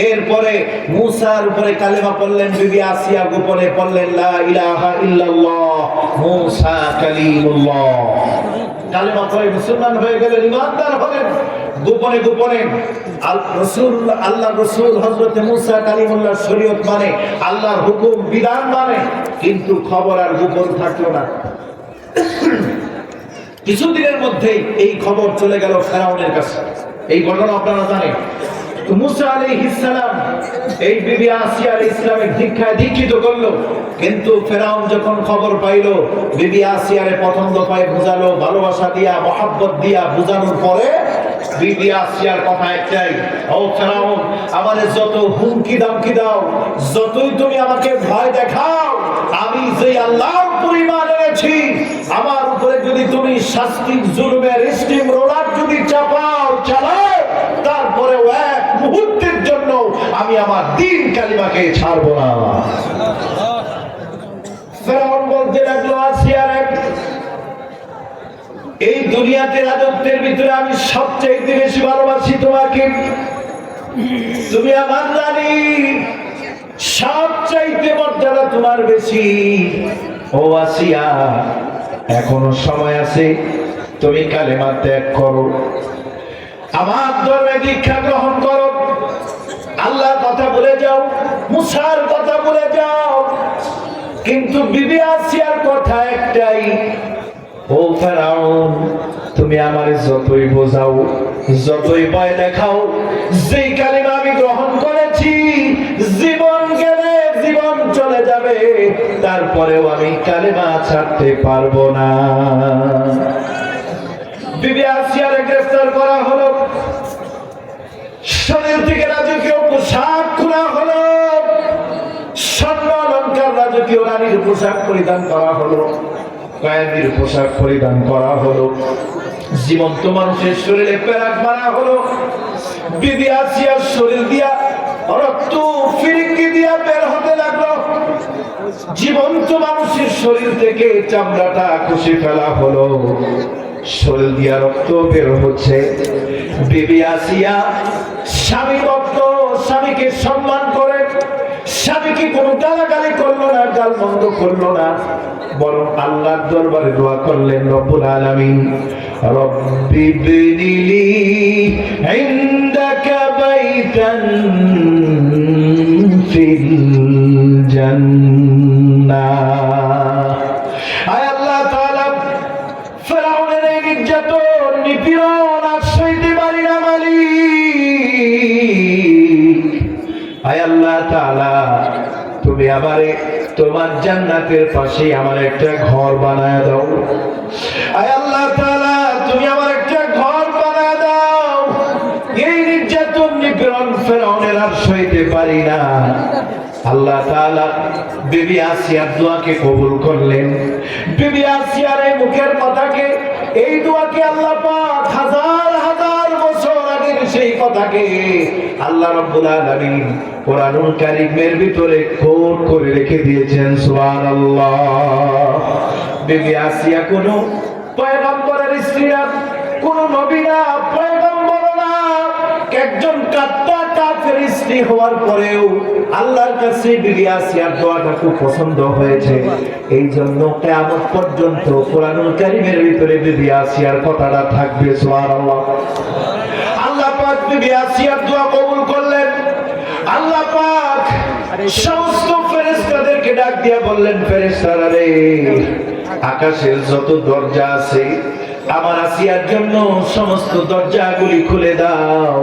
এরপরে মুসার উপরে কালেমা পড়লেন, বিবি আসিয়া গোপনে পড়লেন লা ইলাহা ইল্লাল্লাহ মুসা কালিমুল্লাহ। কালেমা পড়ে মুসলমান হয়ে গেলেন, ঈমানদার হলেন। গোপনে গোপনে আল্লাহ রসুল হযরত মুসা কালিমুল্লাহর শরীয়ত মানে, আল্লাহর হুকুম বিধান মানে, কিন্তু খবর আর গোপন থাকলো না। কিছুদিনের মধ্যেই এই খবর চলে গেল ফেরাউনের কাছে। এই ঘটনা আপনারা জানেন। মুসা আলাইহিস সালাম এই বিবি আসিয়ার ইসলামের দীক্ষায় দীক্ষিত করলো। কিন্তু ফেরাউন যখন খবর পাইলো, বিবি আসিয়ারে পছন্দ পায় বুঝালো, ভালোবাসা দিয়া মহব্বত দিয়া বুঝানোর পরে বিবি আসিয়ার কথা একটাই, ও ফেরাউন, আমারে যত হুমকি দামকি দাও, যতই তুমি আমাকে ভয় দেখাও, আমি যে আল্লাহর পরিমাণ এনেছি, আমার উপরে যদি তুমি শাস্তির জুলুমের স্টিম রোলার যদি চালাও, তারপরে এক মুহূর্তের জন্য আমি আমার দ্বীন কালিমাকে ছাড়বো না। ফেরাউন বলতে লাগলো, আসিয়ারে, এই দুনিয়াতে রাজত্বের ভিতরে আমি সবচেয়ে বেশি ভালোবাসি তোমাকে, তুমি আমার রানী, সবচাইতে মর্যাদা তোমার বেশি। ও আসিয়া, এখনো সময় আছে, তুমি কালেমা ত্যাগ করো, আমার ধর্মে দীক্ষা গ্রহণ করো, আল্লাহর কথা বলে যাও, মুসার কথা বলে যাও। কিন্তু বিবি আসিয়ার কথা একটাই, ও ফেরাউন, তুমি আমারে যতই বোঝাও, যতই ভয় দেখাও, যেই কালিমা আমি গ্রহণ করেছি, জীবন গেলে জীবন চলে যাবে, তারপরেও আমি কালিমা ছাড়তে পারবো না। বিবি আসিয়ারে গ্রেফতার করা হলো, শরীর থেকে রাজকীয় পোশাক খোলা হলো, স্বর্ণ অলংকার রাজকীয় রানীর পোশাক পরিধান করা হলো, কয়েদির পোশাক পরিধান করা হলো, জীবন্ত মানুষের শরীরে পেরাক মারা হলো। বিবি আসিয়ার শরীর দিয়া রক্ত ফিরিকি দিয়া বের হতে লাগলো, জীবন্ত মানুষের শরীর থেকে চামড়াটা খসে ফেলা হলো, শরীর দিয়া রক্ত বের হচ্ছে। বিবি আসিয়া স্বামী ভক্ত, স্বামীকে সম্মান করে, স্বামীকে কোনো গালাগালি করলো না, গালমন্দ করলো না, বরং আল্লাহর দরবারে দোয়া করলেন, রব্বুল আলামিন, রব্বি বিনিলি ইনদাকা বাইতান ফিল জান্নাহ। আয় আল্লাহ তাআলা, ফেরাউনের এই নির্যাতন নিপীড়ন আর সইতে পারি না মালিক। আয় আল্লাহ তাআলা, তুমি আমারে তোমার জান্নাতের পাশে আমার একটা ঘর বানায় দাও। আয় আল্লাহ তাআলা, তুমি আমার একটা ঘর বানায় দাও। এই নির্যাতন নিপীড়ন ফেরাউনের আর সইতে পারি না। আল্লাহ তাআলা বিবি আসিয়ার দোয়াকে কবুল করলেন। বিবি আসিয়ার এই মুখের কথাকে, এই দোয়াকে আল্লাহ পাক হাজার হাজার বছর আগের সেই কথাকে আল্লাহ রাব্বুল আলামিন কোরআনুল কারীমের ভিতরে কোট করে রেখে দিয়েছেন। সুবহানাল্লাহ। বিবি আসিয়া কোনো পয়গম্বরের স্ত্রী না, কোনো নবী না, পয়গম্বর না, একজন কাট্টা কাফের স্ত্রী হওয়ার পরেও আল্লাহর কাছে বিবি আসিয়ার দোয়াটা খুব পছন্দ হয়েছে। এই জন্য কিয়ামত পর্যন্ত কোরআনুল কারীমের ভিতরে বিবি আসিয়ার কথাটা থাকবে। সুবহানাল্লাহ। আল্লাহ পাক বিবি আসিয়ার দোয়া কবুল করলেন। আল্লাহ পাক সমস্ত ফেরেশতাদেরকে ডাক দিয়ে বললেন, ফেরেশতারা রে, আকাশের যত দরজা আছে আমার আসিয়ার জন্য সমস্ত দরজাগুলি খুলে দাও।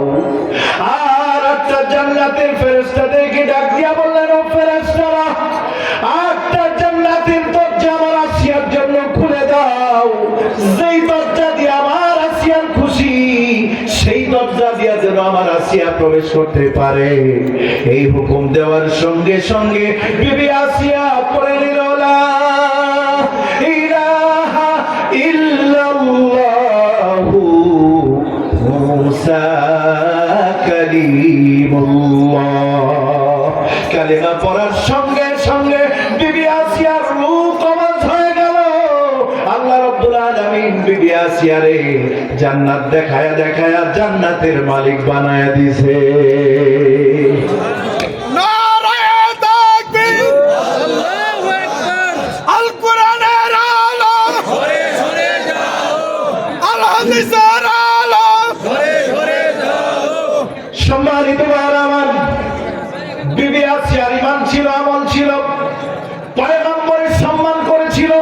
আর একটা জান্নাতের ফেরেশতাদেরকে ডাক দিয়া বললেন, ও ফেরেশতারা, একটা জান্নাতের দরজা আমার আসিয়ার জন্য খুলে দাও। যেই দরজা দিয়ে আমার আসিয়ার খুশি, সেই দরজা দিয়ে যেন আমার আসিয়া প্রবেশ করতে পারে। এই হুকুম দেওয়ার সঙ্গে সঙ্গে বিবি আসিয়া পড়ে নিল, লা ইলাহা ইল্লাল্লাহু মুসা কালিমুল্লাহ। কালিমা পড়ার সঙ্গে সঙ্গে বিবি আসিয়ার রূহ কবজ হয়ে গেল। আল্লাহ রাব্বুল আলামিন বিবি আসিয়ারে জান্নাত দেখায়া দেখায়া জান্নাতের মালিক বানায়া দিয়েছে। নারায়ে তাকবীর, আল্লাহু আকবার। আল কোরআনের আলো ঘরে ঘরে যাও, আল হাদিসের আলো ঘরে ঘরে যাও। সম্মানিত ভাইরা আমার, বিবি আসিয়ার ঈমান ছিল, আমল ছিল, পয়গম্বরের সম্মান করেছিল।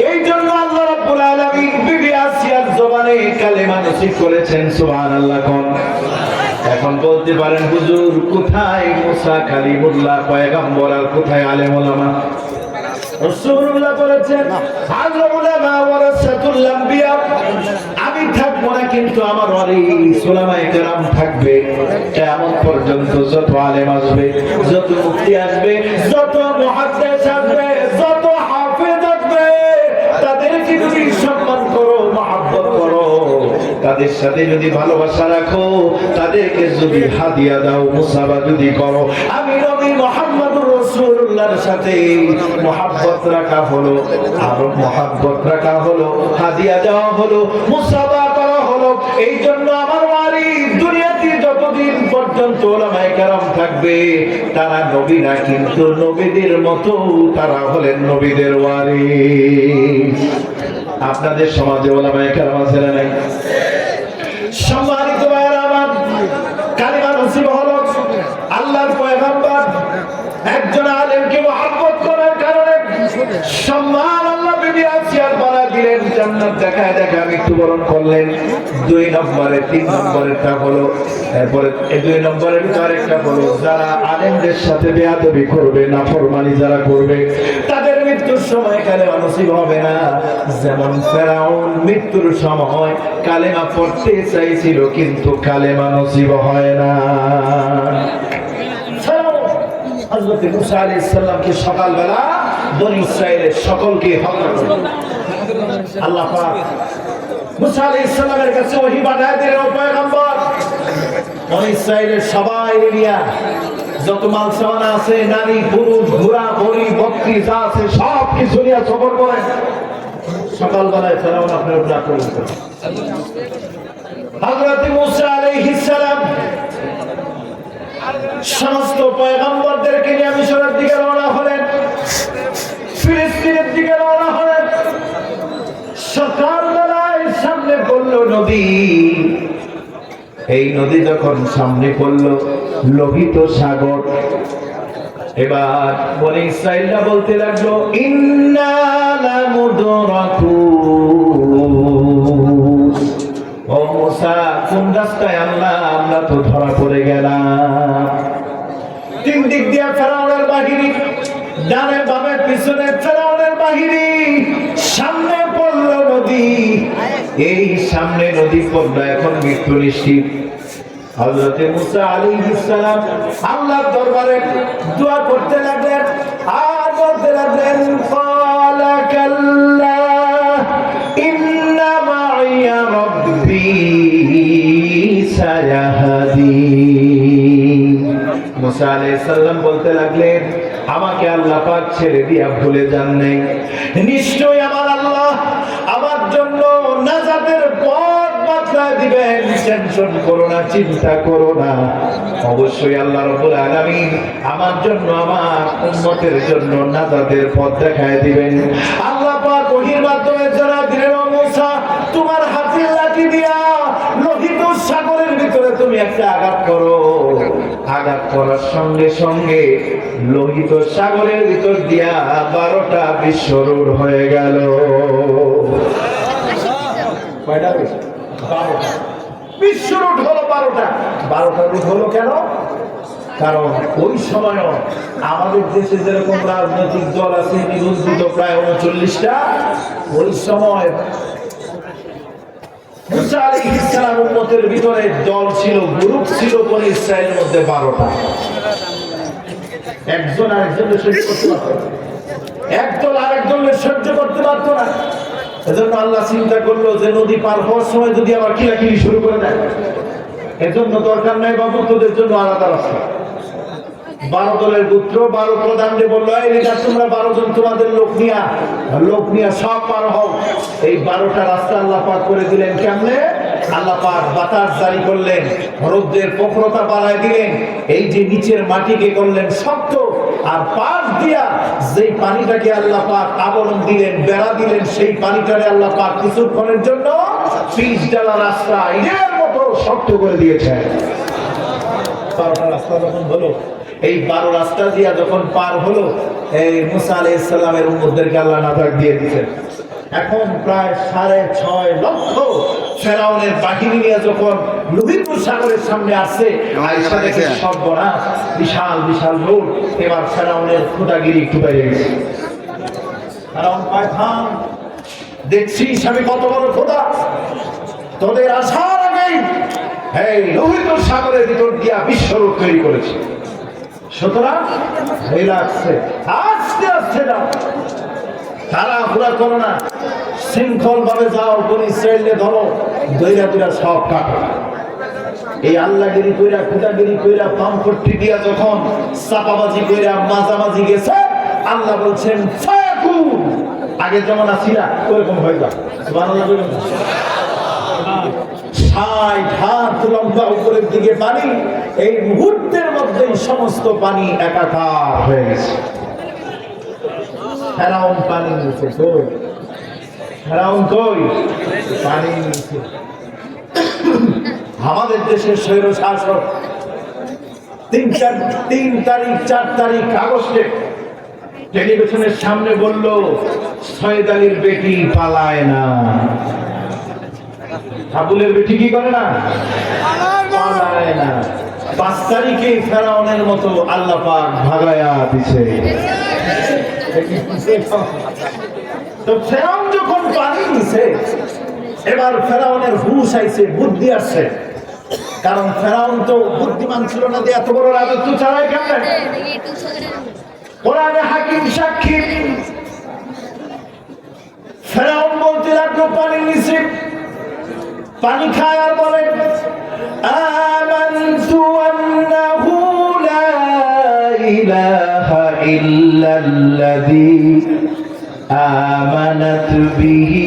এই জন্য আল্লাহ রাব্বুল আলামিন বিবি আসিয়ার জবানে কালেমা নসিব করেছেন। সুবহানাল্লাহ। কোন এখন বলতে পারেন, হুজুর কোথায় মুসা কালিমুল্লাহ পয়গম্বর আর কোথায় আলেম ওলামা? রাসূলুল্লাহ বলেছেন, আল উলামা ওয়ারাসাতুল আম্বিয়া। আমি থাকবো না, কিন্তু আমার ওয়ারিস উলামায়ে কেরাম থাকবে। কিয়ামত পর্যন্ত যত আলেম আসবে, যত মুফতি আসবে, যত মুহাদ্দিস আসবে, যত হাফেজ আসবে, তাদেরকে যদি সম্মান করো, মহব্বত করো, তাদের সাথে যদি ভালোবাসা রাখো, তাদেরকে যদি হাদিয়া দাও, মুসাবা যদি করো, আমি নবী মুহাম্মদুর রাসূলুল্লাহর সাথে মহব্বত রাখা হলো, আর মহব্বত রাখা হলো, হাদিয়া দেওয়া হলো, মুসাবা করা হলো। এই জন্য আমার ওয়ারিস দুনিয়াতে যতদিন পর্যন্ত উলামায়ে কেরাম থাকবে, তারা নবী না, কিন্তু নবীদের মতো তারা হলেন নবীদের ওয়ারিস। আপনাদের সমাজে উলামায়ে কেরাম আছে না নাই? সম্মানিত ভাইরা আমার, কালিমা নসিব হলো। আল্লাহর পয়গম্বর একজন আলেমকে মহব্বত করার কারণে সম্মান আল্লাহ বিবি আসিয়ার বাড়া দিলেন, জান্নাত দেখায় দেখা মৃত্যুবরণ করলেন। 2 নম্বরে 3 নম্বরেরটা হলো, এরপরে 2 নম্বরের আরেকটা হলো, যারা আলেমদের সাথে বেয়াদবি করবে, নাফরমানি যারা করবে, তাদের মৃত্যুর সময় কালেমা নসিব হবে না। যেমন ফেরাউন মৃত্যুর সময় কালেমা পড়তে চাইছিল, কিন্তু কালেমা নসিব হয় না। হযরত মুসা আলাইহিস সালামকে সকালবেলা বনি ইসরাইলের সকলকে হত্যা করলেন। আল্লাহ পাক মুসা আলাইহিস সালামের কাছে ওহী পাঠায় দিলেন, ও পয়গম্বর, বনি ইসরাইলের সবাই নিয়া যত মাল সামানা আছে, নারী পুরুষ, ঘোড়া ঘড়ি বকরি যা আছে সব কিছু নিয়ে সফর করেন। সকালবেলায় ফেরাউন আপনার উপর আক্রমণ করে। হযরত মুসা আলাইহিস সালাম সমস্ত পয়গম্বরদেরকে নিয়ে মিশরের দিকে রওনা হলেন, ফিলিস্তিনের দিকে রওনা হলেন। সকালবেলায় সামনে পড়ল নদী। এই নদী যখন সামনে পড়ল, লোহিত সাগর, এবার বনি ইসরাঈলরা বলতে লাগলো ইন্না লামুদরাকুন, ও মুসা কোন রাস্তায় আল্লাহ, আমরা তো ধরা পড়ে গেলাম। তিন দিক দিয়ে ফেরাউনের বাহিনী, ডানে বামে পিছনে ফেরাউনের বাহিনী, সামনে পড়ল নদী, এই সামনে নদী পড়লো, এখন মৃত্যু নিশ্চিত। হযরত মুসা আলাইহিস সালাম আল্লাহর দরবারে দোয়া করতে লাগলেন আর বলতে লাগলেন ক্বালা কাল্লা ইন্না মাইয়া রাব্বী সায়াহদিন। মুসা আলাইহিস সালাম বলতে লাগলেন আমাকে আল্লাহ পাক ছেড়ে দিয়া ভুলে যান নাই, নিশ্চয়ই আমার আল্লাহ আমার জন্য নাজাতের পথ বাতলায় দিবেন। টেনশন করো না, চিন্তা করো না, অবশ্যই আল্লাহ রাব্বুল আলামিন আমার জন্য আমার উম্মতের জন্য নাজাতের পথ দেখায় দিবেন। আল্লাহ পাক ওহীর মাধ্যমে জানা দিলেন ও মুসা তোমার হাতের লাঠি দিয়া লোহিত সাগরের ভিতরে তুমি একটা আঘাত করো। আঘাত করার সঙ্গে সঙ্গে লোহিত সাগরের ভিতর দিয়া 12টা বিশ্ব রোড হয়ে গেল। কয়টা বিশ্ব রোড হলো? 12টা। 12টা রোড হলো কেন? কারণ ওই সময় আমাদের দেশে যেরকম রাজনৈতিক দল আছে নিবন্ধিত প্রায় 39টা, ওই সময় মুসা আলাইহিস সালাম উম্মতের ভিতরে দল ছিল, গ্রুপ ছিল বনি ইসরাইলের মধ্যে 12টা। একজন আরেকজনের সহ্য করতে পারত না, একদল আরেকজনের সহ্য করতে পারত না। এজন্য আল্লাহ চিন্তা করলো যে নদী পার হওয়ার সময় যদি আবার কিলাকিলি শুরু করে দেয়, এজন্য দরকার নাই বাবু তোদের জন্য আলাদা রাস্তা। 12 দলের পুত্র 12 প্রধানকে বললো এই লিডার তোমরা 12 জন তোমাদের লোক নিয়া সব পার হও। এই 12টা রাস্তা আল্লাহ পাক করে দিলেন কেমনে? আল্লাহ পাক বাতাস জারি করলেন, রোদের প্রখরতা বাড়ায় দিলেন, এই যে নিচের মাটিকে করলেন শক্ত, আর পাশ দিয়া যেই পানিটাকে আল্লাহ পাক আবরণ দিলেন, বেড়া দিলেন, সেই পানিটারে আল্লাহ পাক কিছুক্ষণের জন্য পিচ ডালা রাস্তা এর মতো শক্ত করে দিয়েছেন। 12টা রাস্তা যখন হলো, এই 12 রাস্তা দিয়া যখন পার হলো, এই মুসা আলাইহিস সালামের উম্মতদেরকে আল্লাহ নাজাত দিয়ে দিয়েছেন। এখন প্রায় 6.5 লক্ষ ফেরাউনের বাহিনী নিয়ে যখন লোহিত সাগরের সামনে আসছে, আয়েশা দেখে সর্বনাশ, বিশাল বিশাল রোড। এবার ফেরাউনের খুদাগিরি একটু বেড়ে গেছে। ফেরাউন পায় থাম, দেখছিস আমি কত বড় খোদা, তোদের আসার আগেই এই লোহিত সাগরের ভিতর দিয়া বিশ্বরূপ তৈরি করেছে। সুতরাং রিল্যাক্সে আস্তে আস্তে যাও, তাড়াহুড়া করো না, শৃঙ্খল ভাবে যাও, বনি ইসরাঈলকে ধরো, দইরা সব কাটো। এই আল্লাহগিরি কইরা খুদাগিরি কইরা পাম্পট্টি দিয়া যখন চাপাবাজি কইরা মাঝামাঝি গেছে, আল্লাহ বলছেন ফাকুন, আগে যেমন আসিলা ওরকম হয়ে যাও। সুবহানাল্লাহ। 60 হাত লম্বা উপরের দিকে পানি, এই মুহূর্তের মধ্যেই সমস্ত পানি একাকার হয়ে গেছে। ফেরাউন পানি নিচে, কই ফেরাউন, কই পানি নিচে। আমাদের দেশের স্বৈর শাসক 3 তারিখ 4 তারিখ আগস্টে টেলিভিশনের সামনে বলল সৈয়দ আলীর বেটি পালায় না। আবুলের বেটি কি করে না? পালায় না। 5 তারিখে ফেরাউনের মতো আল্লাহ পাক ভাগায়া দিছে। তো ফেরাউন যখন পানি নিছে, এবার ফেরাউনের হুঁশ আইছে, বুদ্ধি আসছে। কারণ ফেরাউন তো বুদ্ধিমান ছিল না, যে এত বড় রাজত্ব চালায় কেমন। কোরআনে হাকিম সাক্ষী, ফেরাউন বলতে লাগলো পানি নিছে, পানি খায় আর বলে আমানতু আন্নাহু লা ইলাহা ইল্লাল্লাযী আমানাত বিহি